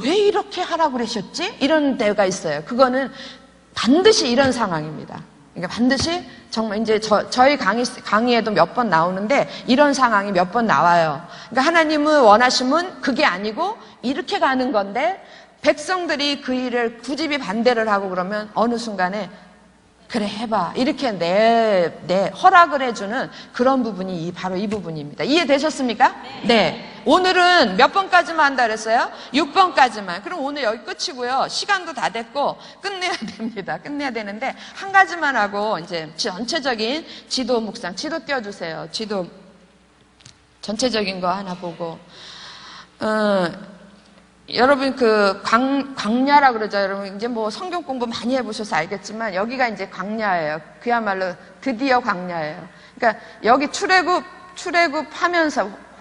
왜 이렇게 하라고 그러셨지? 이런 데가 있어요. 그거는 반드시 이런 상황입니다. 그러니까 반드시 정말 이제 저희 강의에도 몇 번 나오는데 이런 상황이 몇 번 나와요. 그러니까 하나님은 원하시면 그게 아니고 이렇게 가는 건데, 백성들이 그 일을 구집이 반대를 하고 그러면 어느 순간에 그래, 해봐. 이렇게 허락을 해주는 그런 부분이 바로 이 부분입니다. 이해되셨습니까? 네. 오늘은 몇 번까지만 한다 그랬어요? 6번까지만. 그럼 오늘 여기 끝이고요. 시간도 다 됐고 끝내야 됩니다. 끝내야 되는데 한 가지만 하고 이제 전체적인 지도 묵상, 지도 띄워주세요. 지도 전체적인 거 하나 보고. 여러분 광야라 그러죠. 여러분 이제 뭐 성경 공부 많이 해보셔서 알겠지만 여기가 이제 광야예요. 그야말로 드디어 광야예요. 그러니까 여기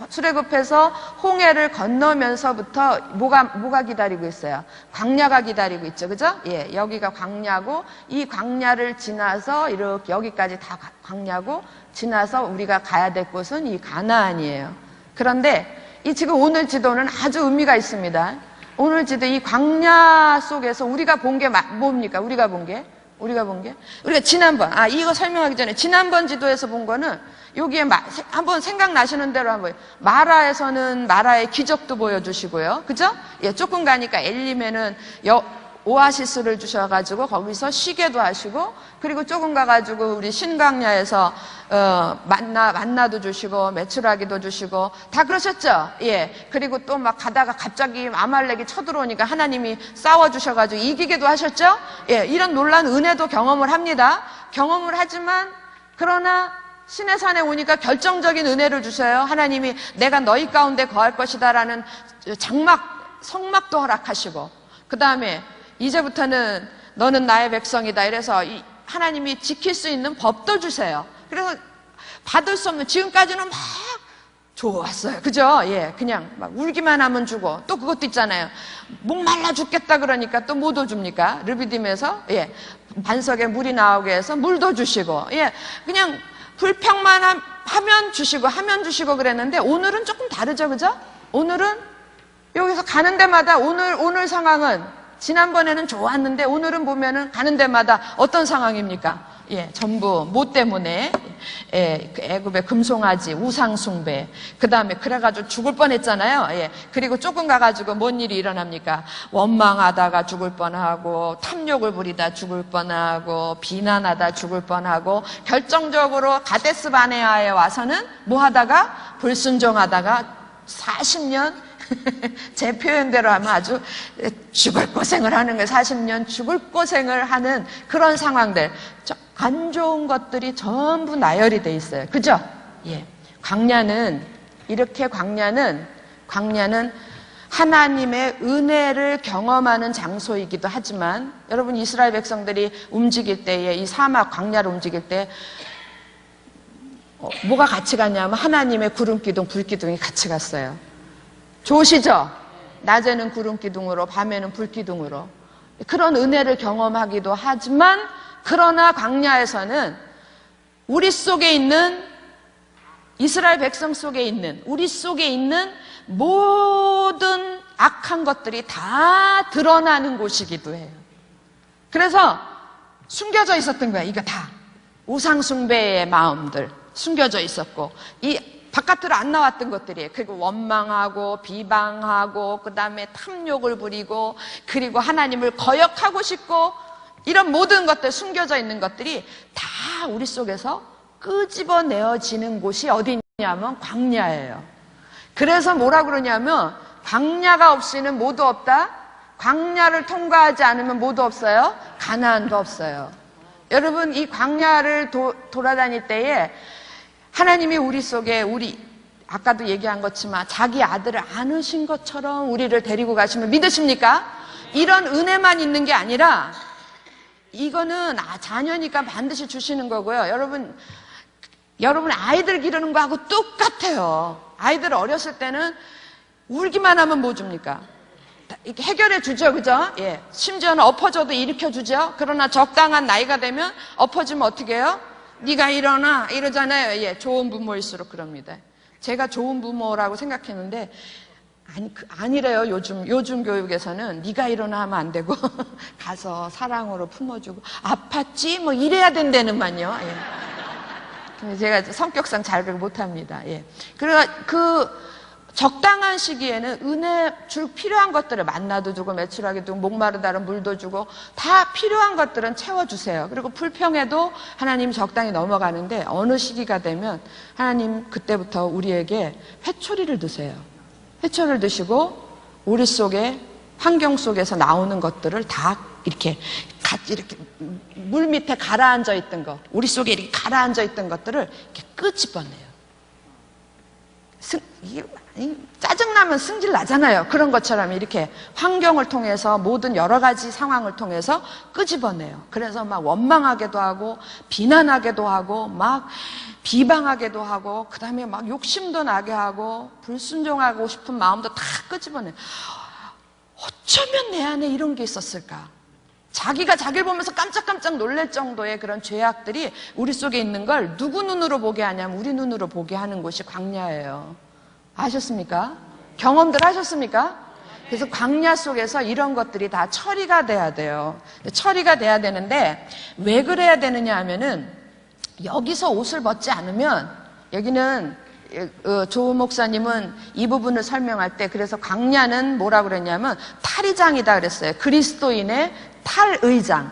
출애굽해서 홍해를 건너면서부터 뭐가 기다리고 있어요? 광야가 기다리고 있죠, 그죠? 예, 여기가 광야고 이 광야를 지나서 이렇게 여기까지 다 광야고 지나서 우리가 가야 될 곳은 이 가나안이에요. 그런데 이 지금 오늘 지도는 아주 의미가 있습니다. 오늘 지도 이 광야 속에서 우리가 본 게 뭡니까? 우리가 지난번, 이거 설명하기 전에 지난번 지도에서 본 거는 여기에 한번 생각나시는 대로 한번, 마라에서는 마라의 기적도 보여주시고요. 그죠? 예, 조금 가니까 엘림에는 오아시스를 주셔가지고 거기서 쉬게도 하시고, 그리고 조금 가가지고 우리 신광야에서 만나도 주시고 메추라기도 주시고 다 그러셨죠? 예. 그리고 또 막 가다가 갑자기 아말렉이 쳐들어오니까 하나님이 싸워주셔가지고 이기게도 하셨죠? 예. 이런 놀라운 은혜도 경험을 합니다. 경험을 하지만 그러나 시내산에 오니까 결정적인 은혜를 주셔요. 하나님이 내가 너희 가운데 거할 것이다라는 성막도 허락하시고, 그 다음에 이제부터는 너는 나의 백성이다. 이래서 하나님이 지킬 수 있는 법도 주세요. 그래서 받을 수 없는, 지금까지는 막 좋았어요. 그죠? 예. 그냥 막 울기만 하면 주고, 또 그것도 있잖아요. 목말라 죽겠다 그러니까 또 뭐도 줍니까? 르비딤에서, 예. 반석에 물이 나오게 해서 물도 주시고, 예. 그냥 불평만 하면 주시고 그랬는데, 오늘은 조금 다르죠. 그죠? 오늘은 여기서 가는 데마다 오늘 상황은 지난번에는 좋았는데 오늘은 보면은 가는 데마다 어떤 상황입니까? 예, 전부 뭐 때문에? 예, 애굽의 금송아지, 우상숭배. 그 다음에 그래가지고 죽을 뻔했잖아요. 예, 그리고 조금 가가지고 뭔 일이 일어납니까? 원망하다가 죽을 뻔하고, 탐욕을 부리다 죽을 뻔하고, 비난하다 죽을 뻔하고, 결정적으로 가데스 바네아에 와서는 뭐 하다가? 불순종하다가 40년 제 표현대로 하면 아주 죽을 고생을 하는 거예요. 40년 죽을 고생을 하는 그런 상황들, 안 좋은 것들이 전부 나열이 돼 있어요. 그죠? 예. 광야는 하나님의 은혜를 경험하는 장소이기도 하지만, 여러분 이스라엘 백성들이 움직일 때에, 이 사막 광야를 움직일 때 뭐가 같이 갔냐면 하나님의 구름기둥, 불기둥이 같이 갔어요. 좋으시죠? 낮에는 구름기둥으로, 밤에는 불기둥으로. 그런 은혜를 경험하기도 하지만, 그러나 광야에서는 우리 속에 있는, 이스라엘 백성 속에 있는, 우리 속에 있는 모든 악한 것들이 다 드러나는 곳이기도 해요. 그래서 숨겨져 있었던 거야. 이거 다 우상숭배의 마음들 숨겨져 있었고, 이 바깥으로 안 나왔던 것들이에요. 그리고 원망하고 비방하고, 그 다음에 탐욕을 부리고, 그리고 하나님을 거역하고 싶고, 이런 모든 것들, 숨겨져 있는 것들이 다 우리 속에서 끄집어내어지는 곳이 어디냐면 광야예요. 그래서 뭐라 그러냐면, 광야가 없이는 뭐도 없다? 광야를 통과하지 않으면 뭐도 없어요? 가나안도 없어요. 여러분, 이 광야를 돌아다닐 때에 하나님이 우리 속에, 아까도 얘기한 것지만 자기 아들을 안으신 것처럼 우리를 데리고 가시면 믿으십니까? 이런 은혜만 있는 게 아니라, 이거는 자녀니까 반드시 주시는 거고요. 여러분 아이들 기르는 거하고 똑같아요. 아이들 어렸을 때는 울기만 하면 뭐 줍니까? 이렇게 해결해 주죠. 그죠? 예. 심지어는 엎어져도 일으켜 주죠. 그러나 적당한 나이가 되면 엎어지면 어떻게 해요? 네가 일어나 이러잖아요. 예. 좋은 부모일수록 그럽니다. 제가 좋은 부모라고 생각했는데 아니래요. 요즘 교육에서는 네가 일어나 하면 안 되고 가서 사랑으로 품어주고, 아팠지? 뭐 이래야 된다는만요. 예. 제가 성격상 잘 못합니다. 예. 그래서 적당한 시기에는 은혜 필요한 것들을 만나도 주고, 메추라기도 목마르다는 물도 주고, 다 필요한 것들은 채워주세요. 그리고 불평해도 하나님 적당히 넘어가는데, 어느 시기가 되면 하나님 그때부터 우리에게 회초리를 드세요. 회초리를 드시고 우리 속에, 환경 속에서 나오는 것들을 다 이렇게 물 밑에 가라앉아 있던 것, 우리 속에 이렇게 가라앉아 있던 것들을 이렇게 끄집어내요. 짜증나면 승질 나잖아요. 그런 것처럼 이렇게 환경을 통해서, 모든 여러 가지 상황을 통해서 끄집어내요. 그래서 막 원망하게도 하고, 비난하게도 하고, 막 비방하게도 하고, 그 다음에 막 욕심도 나게 하고, 불순종하고 싶은 마음도 다 끄집어내요. 어쩌면 내 안에 이런 게 있었을까? 자기가 자기를 보면서 깜짝깜짝 놀랄 정도의 그런 죄악들이 우리 속에 있는 걸 누구 눈으로 보게 하냐면 우리 눈으로 보게 하는 곳이 광야예요. 아셨습니까? 경험들 하셨습니까? 그래서 광야 속에서 이런 것들이 다 처리가 돼야 돼요. 처리가 돼야 되는데, 왜 그래야 되느냐 하면은, 여기서 옷을 벗지 않으면, 여기는 조 목사님은 이 부분을 설명할 때 그래서 광야는 뭐라고 그랬냐면 탈의장이다 그랬어요. 그리스도인의 탈의장,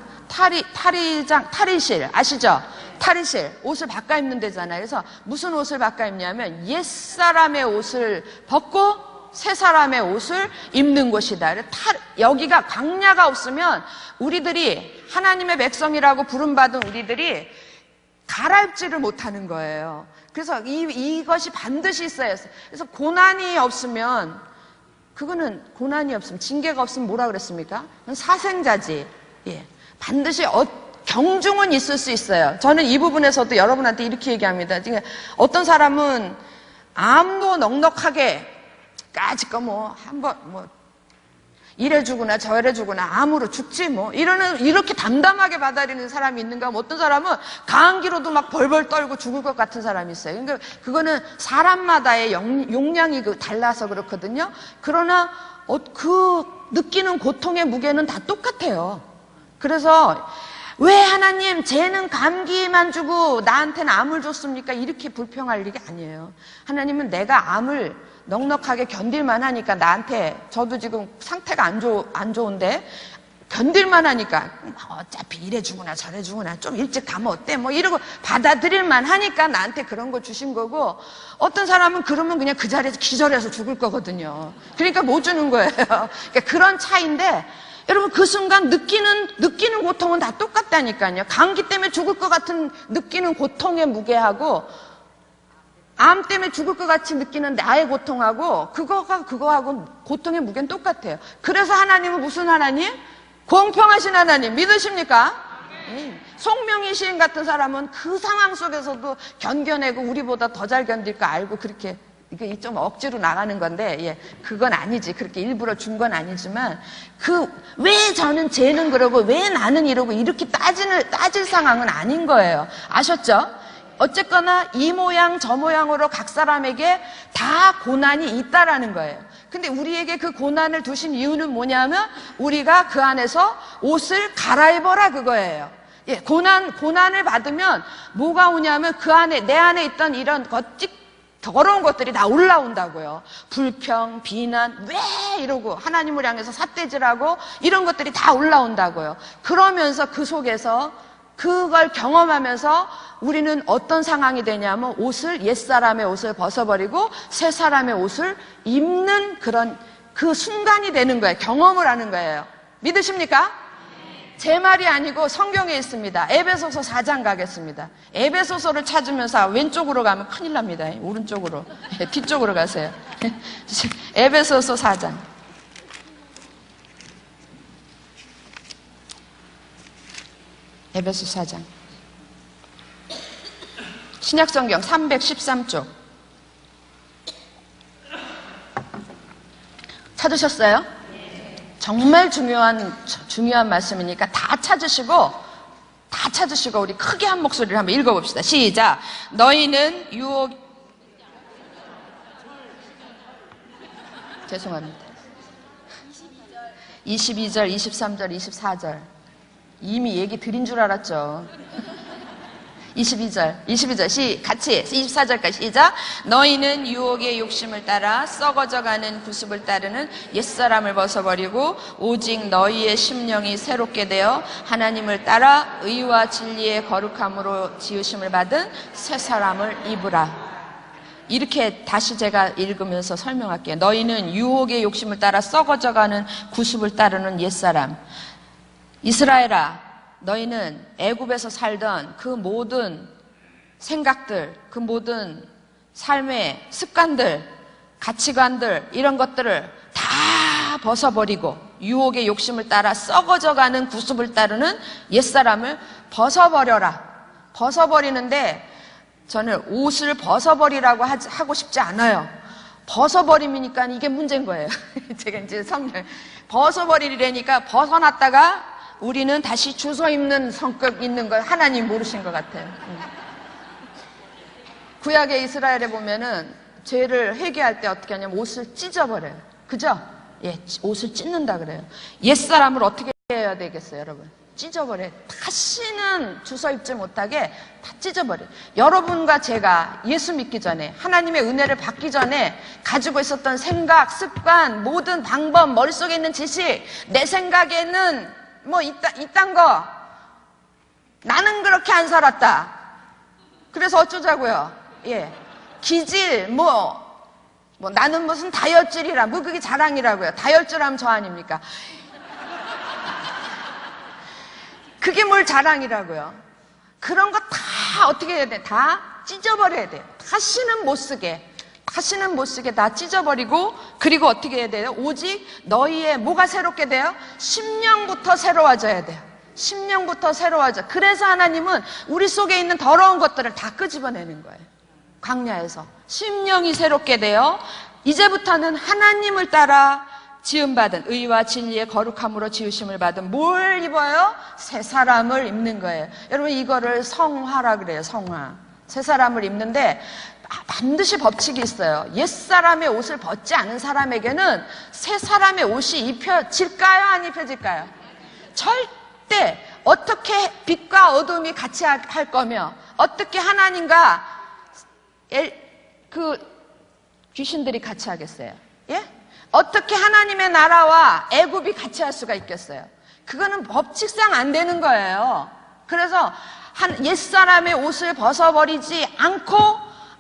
탈의실 아시죠? 탈의실, 옷을 바꿔 입는 데잖아요. 그래서 무슨 옷을 바꿔 입냐면 옛사람의 옷을 벗고 새 사람의 옷을 입는 곳이다. 여기가 광야가 없으면 우리들이 하나님의 백성이라고 부름받은 우리들이 갈아입지를 못하는 거예요. 그래서 이것이 반드시 있어야 했어요. 그래서 고난이 없으면, 그거는 고난이 없으면, 징계가 없으면 뭐라 그랬습니까? 그건 사생자지. 예. 반드시 경중은 있을 수 있어요. 저는 이 부분에서도 여러분한테 이렇게 얘기합니다. 지금 어떤 사람은 암도 넉넉하게 까짓거 이래주구나 저래주구나 암으로 죽지 이렇게 담담하게 받아들이는 사람이 있는가 하면 어떤 사람은 감기로도 막 벌벌 떨고 죽을 것 같은 사람이 있어요. 그러니까 그거는 사람마다의 용량이 달라서 그렇거든요. 그러나 그 느끼는 고통의 무게는 다 똑같아요. 그래서 왜 하나님 쟤는 감기만 주고 나한테는 암을 줬습니까? 이렇게 불평할 일이 아니에요. 하나님은 내가 암을 넉넉하게 견딜만 하니까 나한테, 저도 지금 상태가 안 좋은데 견딜만 하니까 어차피 이래 주구나 저래 주구나 좀 일찍 가면 어때 이러고 받아들일만 하니까 나한테 그런 거 주신 거고, 어떤 사람은 그러면 그냥 그 자리에서 기절해서 죽을 거거든요. 그러니까 못 주는 거예요. 그러니까 그런 차이인데 여러분 그 순간 느끼는 고통은 다 똑같다니까요. 감기 때문에 죽을 것 같은 느끼는 고통의 무게하고 암 때문에 죽을 것 같이 느끼는 나의 고통하고 그거하고 고통의 무게는 똑같아요. 그래서 하나님은 무슨 하나님? 공평하신 하나님 믿으십니까? 송명희 시인 같은 사람은 그 상황 속에서도 견뎌내고 우리보다 더 잘 견딜 거 알고 그렇게, 이게 좀 억지로 나가는 건데, 그건 아니지. 그렇게 일부러 준 건 아니지만, 왜 저는 쟤는 그러고, 왜 나는 이러고, 이렇게 따질 상황은 아닌 거예요. 아셨죠? 어쨌거나 이 모양 저 모양으로 각 사람에게 다 고난이 있다라는 거예요. 근데 우리에게 그 고난을 두신 이유는 뭐냐면 우리가 그 안에서 옷을 갈아입어라 그거예요. 고난을 받으면 뭐가 오냐면 그 안에, 내 안에 있던 이런 더러운 것들이 다 올라온다고요. 불평, 비난, 왜 이러고 하나님을 향해서 삿대질하고 이런 것들이 다 올라온다고요. 그러면서 그 속에서 그걸 경험하면서 우리는 어떤 상황이 되냐면 옛사람의 옷을 벗어버리고 새 사람의 옷을 입는 그 순간이 되는 거예요. 경험을 하는 거예요. 믿으십니까? 제 말이 아니고 성경에 있습니다. 에베소서 4장 가겠습니다. 에베소서를 찾으면서 왼쪽으로 가면 큰일 납니다. 오른쪽으로, 뒤쪽으로 가세요. 에베소서 4장. 에베소 4장. 신약성경 313쪽. 찾으셨어요? 정말 중요한 말씀이니까 다 찾으시고 우리 크게 한 목소리를 한번 읽어봅시다. 시작. 너희는 죄송합니다. 22절, 23절, 24절. 이미 얘기 드린 줄 알았죠. 22절 같이 24절까지 시작. 너희는 유혹의 욕심을 따라 썩어져가는 구습을 따르는 옛사람을 벗어버리고 오직 너희의 심령이 새롭게 되어 하나님을 따라 의와 진리의 거룩함으로 지으심을 받은 새 사람을 입으라. 이렇게 다시 제가 읽으면서 설명할게요. 너희는 유혹의 욕심을 따라 썩어져가는 구습을 따르는 옛사람. 이스라엘아, 너희는 애굽에서 살던 그 모든 생각들, 그 모든 삶의 습관들, 가치관들, 이런 것들을 다 벗어버리고 유혹의 욕심을 따라 썩어져가는 구습을 따르는 옛사람을 벗어버려라. 벗어버리는데 저는 옷을 벗어버리라고 하고 싶지 않아요. 벗어버리니까 이게 문제인 거예요. 제가 이제 성경 벗어버리려니까 벗어났다가 우리는 다시 주워 입는 성격 있는 걸 하나님 모르신 것 같아요. 구약의 이스라엘에 보면은 죄를 회개할 때 어떻게 하냐면 옷을 찢어버려요. 그죠? 옷을 찢는다 그래요. 옛사람을 어떻게 해야 되겠어요, 여러분? 찢어버려요. 다시는 주워 입지 못하게 다 찢어버려요. 여러분과 제가 예수 믿기 전에, 하나님의 은혜를 받기 전에 가지고 있었던 생각, 습관, 모든 방법, 머릿속에 있는 지식, 내 생각에는 뭐 이딴 거, 나는 그렇게 안 살았다. 그래서 어쩌자고요? 예. 기질, 나는 무슨 다혈질이라, 그게 자랑이라고요. 다혈질하면 저 아닙니까? 그게 뭘 자랑이라고요? 그런 거 다 어떻게 해야 돼? 다 찢어버려야 돼요. 다시는 못 쓰게 다 찢어버리고, 그리고 어떻게 해야 돼요? 오직 너희의 뭐가 새롭게 돼요? 심령부터 새로워져야 돼요. 심령부터 새로워져. 그래서 하나님은 우리 속에 있는 더러운 것들을 다 끄집어내는 거예요. 광야에서 심령이 새롭게 되어 이제부터는 하나님을 따라 지음받은 의와 진리의 거룩함으로 지으심을 받은 뭘 입어요? 새 사람을 입는 거예요. 여러분, 이거를 성화라 그래요. 성화. 새 사람을 입는데 반드시 법칙이 있어요. 옛사람의 옷을 벗지 않은 사람에게는 새 사람의 옷이 입혀질까요? 안 입혀질까요? 절대. 어떻게 빛과 어둠이 같이 할 거며, 어떻게 하나님과 귀신들이 같이 하겠어요? 예? 어떻게 하나님의 나라와 애굽이 같이 할 수가 있겠어요? 그거는 법칙상 안 되는 거예요. 그래서 옛사람의 옷을 벗어버리지 않고,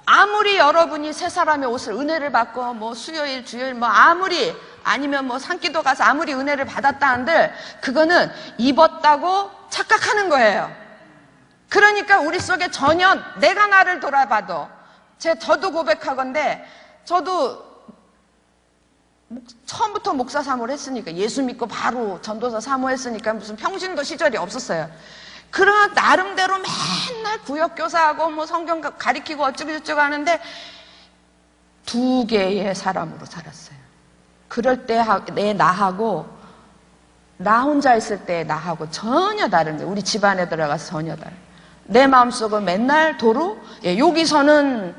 아무리 여러분이 새 사람의 옷을 은혜를 받고 수요일 주일 아무리, 아니면 산기도 가서 아무리 은혜를 받았다 한들 그거는 입었다고 착각하는 거예요. 그러니까 우리 속에 전혀, 내가 나를 돌아봐도, 저도 고백하건대, 저도 처음부터 목사 사모를 했으니까, 예수 믿고 바로 전도사 사모했으니까 무슨 평신도 시절이 없었어요. 그러나 나름대로 맨날 구역교사하고 성경 가리키고 어쩌고저쩌고 하는데 2개의 사람으로 살았어요. 그럴 때 나하고, 나 혼자 있을 때 나하고 전혀 다른 거예요. 우리 집안에 들어가서 전혀 다른. 내 마음속은 맨날 도로, 여기서는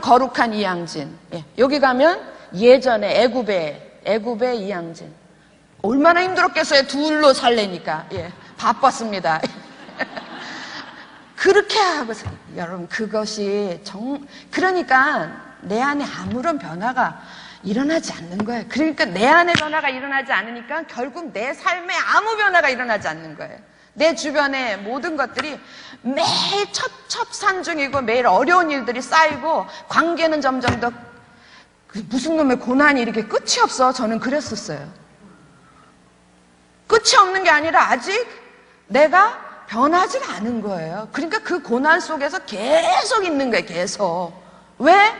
거룩한 이양진, 여기 가면 예전에 애굽의 이양진. 얼마나 힘들었겠어요. 둘로 살래니까. 바빴습니다. 그렇게 하고, 여러분, 그것이 그러니까 내 안에 아무런 변화가 일어나지 않는 거예요. 그러니까 내 안에 변화가 일어나지 않으니까 결국 내 삶에 아무 변화가 일어나지 않는 거예요. 내 주변의 모든 것들이 매일 첩첩산중이고 매일 어려운 일들이 쌓이고 관계는 점점 더, 무슨 놈의 고난이 이렇게 끝이 없어. 저는 그랬었어요. 끝이 없는 게 아니라 아직 내가 변하지 않은 거예요. 그러니까 그 고난 속에서 계속 있는 거예요. 계속. 왜?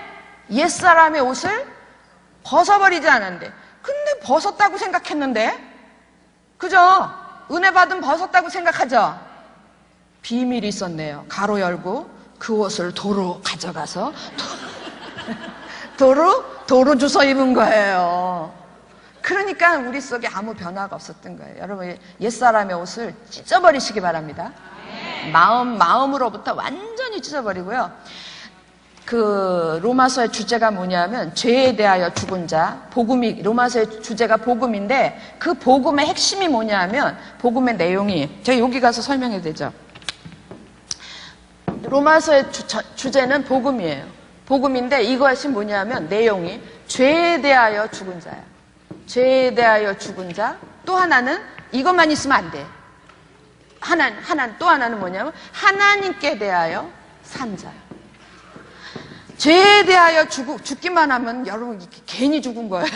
옛사람의 옷을 벗어버리지 않았는데. 근데 벗었다고 생각했는데, 그죠? 은혜 받은 벗었다고 생각하죠? 비밀이 있었네요. 가로 열고 그 옷을 도로 가져가서 도로 주워 입은 거예요. 그러니까 우리 속에 아무 변화가 없었던 거예요. 여러분, 옛사람의 옷을 찢어버리시기 바랍니다. 마음으로부터 완전히 찢어버리고요. 로마서의 주제가 뭐냐면 죄에 대하여 죽은 자, 로마서의 주제가 복음인데, 그 복음의 핵심이 뭐냐면, 복음의 내용이, 제가 여기 가서 설명해도 되죠? 로마서의 주제는 복음이에요. 복음인데 이것이 뭐냐면, 내용이 죄에 대하여 죽은 자야. 죄에 대하여 죽은 자. 또 하나는 이것만 있으면 안 돼. 또 하나는 뭐냐면 하나님께 대하여 산 자야. 죄에 대하여 죽기만 하면 여러분 괜히 죽은 거예요.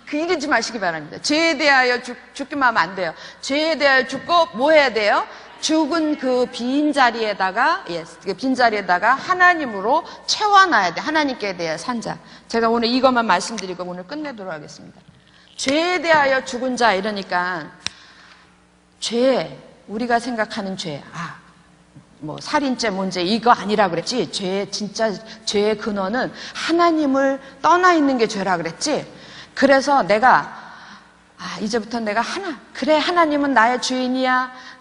그 얘기지 마시기 바랍니다. 죄에 대하여 죽기만 하면 안 돼요. 죄에 대하여 죽고 뭐 해야 돼요? 죽은 그 빈자리에다가 하나님으로 채워놔야 돼. 하나님께 대하여 산 자. 제가 오늘 이것만 말씀드리고 오늘 끝내도록 하겠습니다. 죄에 대하여 죽은 자 이러니까, 우리가 생각하는 죄, 살인죄, 문제 이거 아니라 그랬지. 진짜 죄의 근원은 하나님을 떠나 있는 게 죄라 그랬지. 그래서 내가 이제부터 내가 하나님은 나의 주인이야.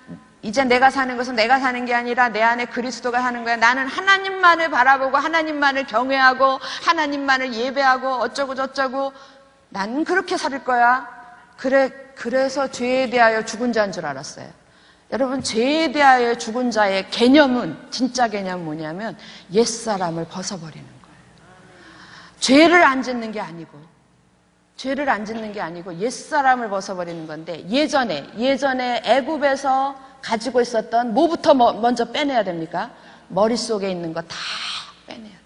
이제 내가 사는 것은 내가 사는 게 아니라 내 안에 그리스도가 사는 거야. 나는 하나님만을 바라보고 하나님만을 경외하고 하나님만을 예배하고 어쩌고 저쩌고 나는 그렇게 살 거야. 그래, 그래서 죄에 대하여 죽은 자인 줄 알았어요. 여러분, 죄에 대하여 죽은 자의 개념은, 진짜 개념은 뭐냐면 옛사람을 벗어버리는 거예요. 죄를 안 짓는 게 아니고 옛사람을 벗어버리는 건데, 예전에 애굽에서 가지고 있었던 뭐부터 먼저 빼내야 됩니까? 머릿속에 있는 거 다 빼내야 돼요.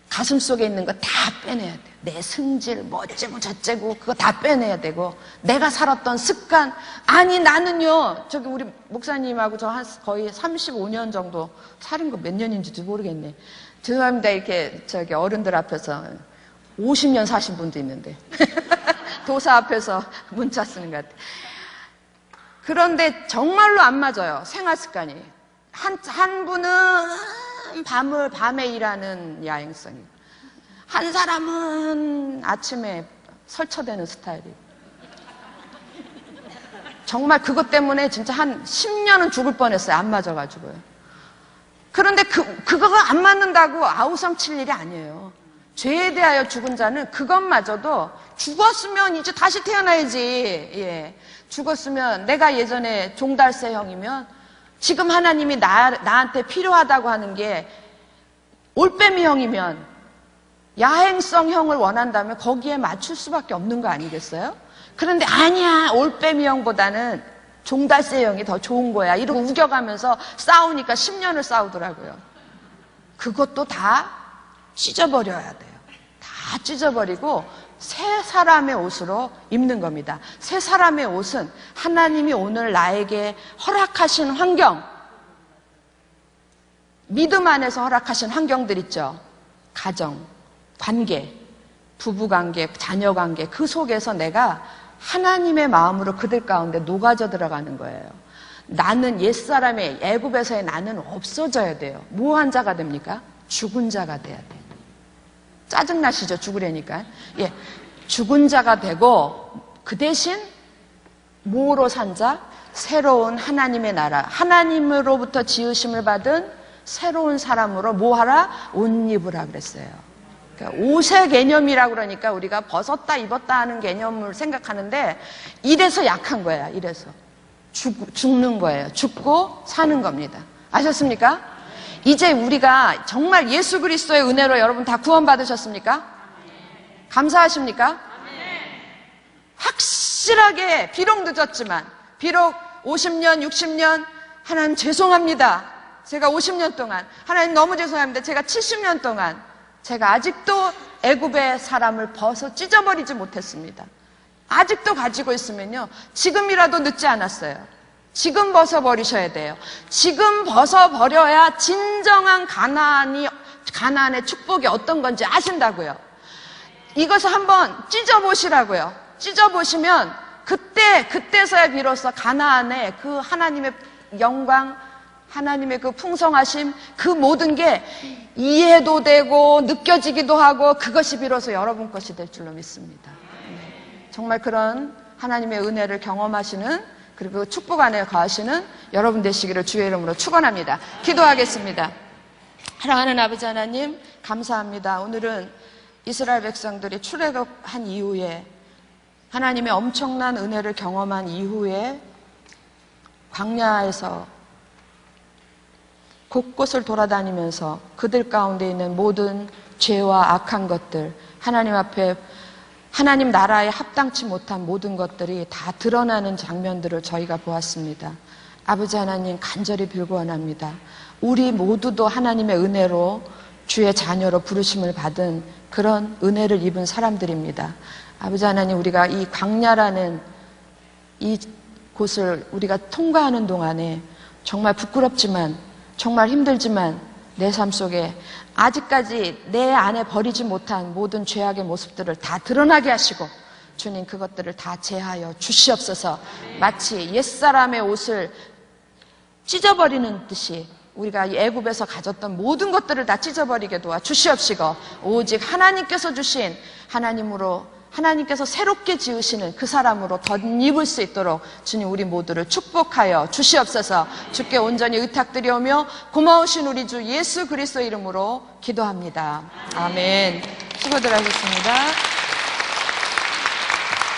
가슴 속에 있는 거 다 빼내야 돼요. 내 승질, 뭐 어째고 저째고 그거 다 빼내야 되고, 내가 살았던 습관, 아니 나는요, 저기 우리 목사님하고 저 한 거의 35년 정도 살은 거 몇 년인지도 모르겠네. 죄송합니다. 이렇게 저기 어른들 앞에서 50년 사신 분도 있는데 도사 앞에서 문자 쓰는 것 같아요. 그런데 정말로 안 맞아요. 생활 습관이. 한 분은 밤에 일하는 야행성이, 한 사람은 아침에 설쳐대는 스타일이. 정말 그것 때문에 진짜 한 10년은 죽을 뻔했어요. 안 맞아가지고요. 그런데 그거가 안 맞는다고 아우성 칠 일이 아니에요. 죄에 대하여 죽은 자는 그것마저도, 죽었으면 이제 다시 태어나야지. 예. 죽었으면, 내가 예전에 종달새형이면 지금 하나님이 나한테 필요하다고 하는 게 올빼미형이면, 야행성형을 원한다면 거기에 맞출 수밖에 없는 거 아니겠어요? 그런데 아니야, 올빼미형보다는 종달새형이 더 좋은 거야, 이러고 우겨가면서 싸우니까 10년을 싸우더라고요. 그것도 다 찢어버려야 돼요. 다 찢어버리고 새 사람의 옷으로 입는 겁니다. 새 사람의 옷은 하나님이 오늘 나에게 허락하신 환경, 믿음 안에서 허락하신 환경들 있죠. 가정, 관계, 부부관계, 자녀관계, 그 속에서 내가 하나님의 마음으로 그들 가운데 녹아져 들어가는 거예요. 나는 옛사람의, 애굽에서의 나는 없어져야 돼요. 무한 자가 됩니까? 죽은 자가 돼야 돼요. 짜증나시죠? 죽으려니까. 예, 죽은 자가 되고, 그 대신 뭐로 산 자? 새로운 하나님의 나라, 하나님으로부터 지으심을 받은 새로운 사람으로 뭐하라? 옷 입으라 그랬어요. 그러니까 옷의 개념이라고 그러니까 우리가 벗었다 입었다 하는 개념을 생각하는데, 이래서 약한 거야. 이래서 죽는 거예요. 죽고 사는 겁니다. 아셨습니까? 이제 우리가 정말 예수 그리스도의 은혜로 여러분 다 구원받으셨습니까? 감사하십니까? 확실하게, 비록 늦었지만, 비록 50년, 60년, 하나님 죄송합니다. 제가 50년 동안, 하나님 너무 죄송합니다. 제가 70년 동안 제가 아직도 애굽의 사람을 벗어 찢어버리지 못했습니다. 아직도 가지고 있으면요, 지금이라도 늦지 않았어요. 지금 벗어버리셔야 돼요. 지금 벗어버려야 진정한 가나안의 축복이 어떤 건지 아신다고요. 이것을 한번 찢어보시라고요. 찢어보시면 그때서야 비로소 가나안의 그 하나님의 영광, 하나님의 그 풍성하심, 그 모든 게 이해도 되고 느껴지기도 하고, 그것이 비로소 여러분 것이 될 줄로 믿습니다. 정말 그런 하나님의 은혜를 경험하시는, 그리고 축복 안에 거하시는 여러분 되시기를 주의 이름으로 축원합니다. 기도하겠습니다. 사랑하는 아버지 하나님, 감사합니다. 오늘은 이스라엘 백성들이 출애굽한 이후에, 하나님의 엄청난 은혜를 경험한 이후에 광야에서 곳곳을 돌아다니면서 그들 가운데 있는 모든 죄와 악한 것들, 하나님 앞에 하나님 나라에 합당치 못한 모든 것들이 다 드러나는 장면들을 저희가 보았습니다. 아버지 하나님, 간절히 빌고원합니다. 우리 모두도 하나님의 은혜로 주의 자녀로 부르심을 받은 그런 은혜를 입은 사람들입니다. 아버지 하나님, 우리가 이 광야라는 이 곳을 우리가 통과하는 동안에 정말 부끄럽지만, 정말 힘들지만, 내 삶 속에 아직까지 내 안에 버리지 못한 모든 죄악의 모습들을 다 드러나게 하시고, 주님 그것들을 다 제하여 주시옵소서. 마치 옛사람의 옷을 찢어버리는 듯이 우리가 애굽에서 가졌던 모든 것들을 다 찢어버리게 도와 주시옵시고, 오직 하나님께서 주신 하나님으로, 하나님께서 새롭게 지으시는 그 사람으로 덧입을 수 있도록 주님 우리 모두를 축복하여 주시옵소서. 주께 온전히 의탁드리오며 고마우신 우리 주 예수 그리스도 이름으로 기도합니다. 아멘. 수고들 하셨습니다.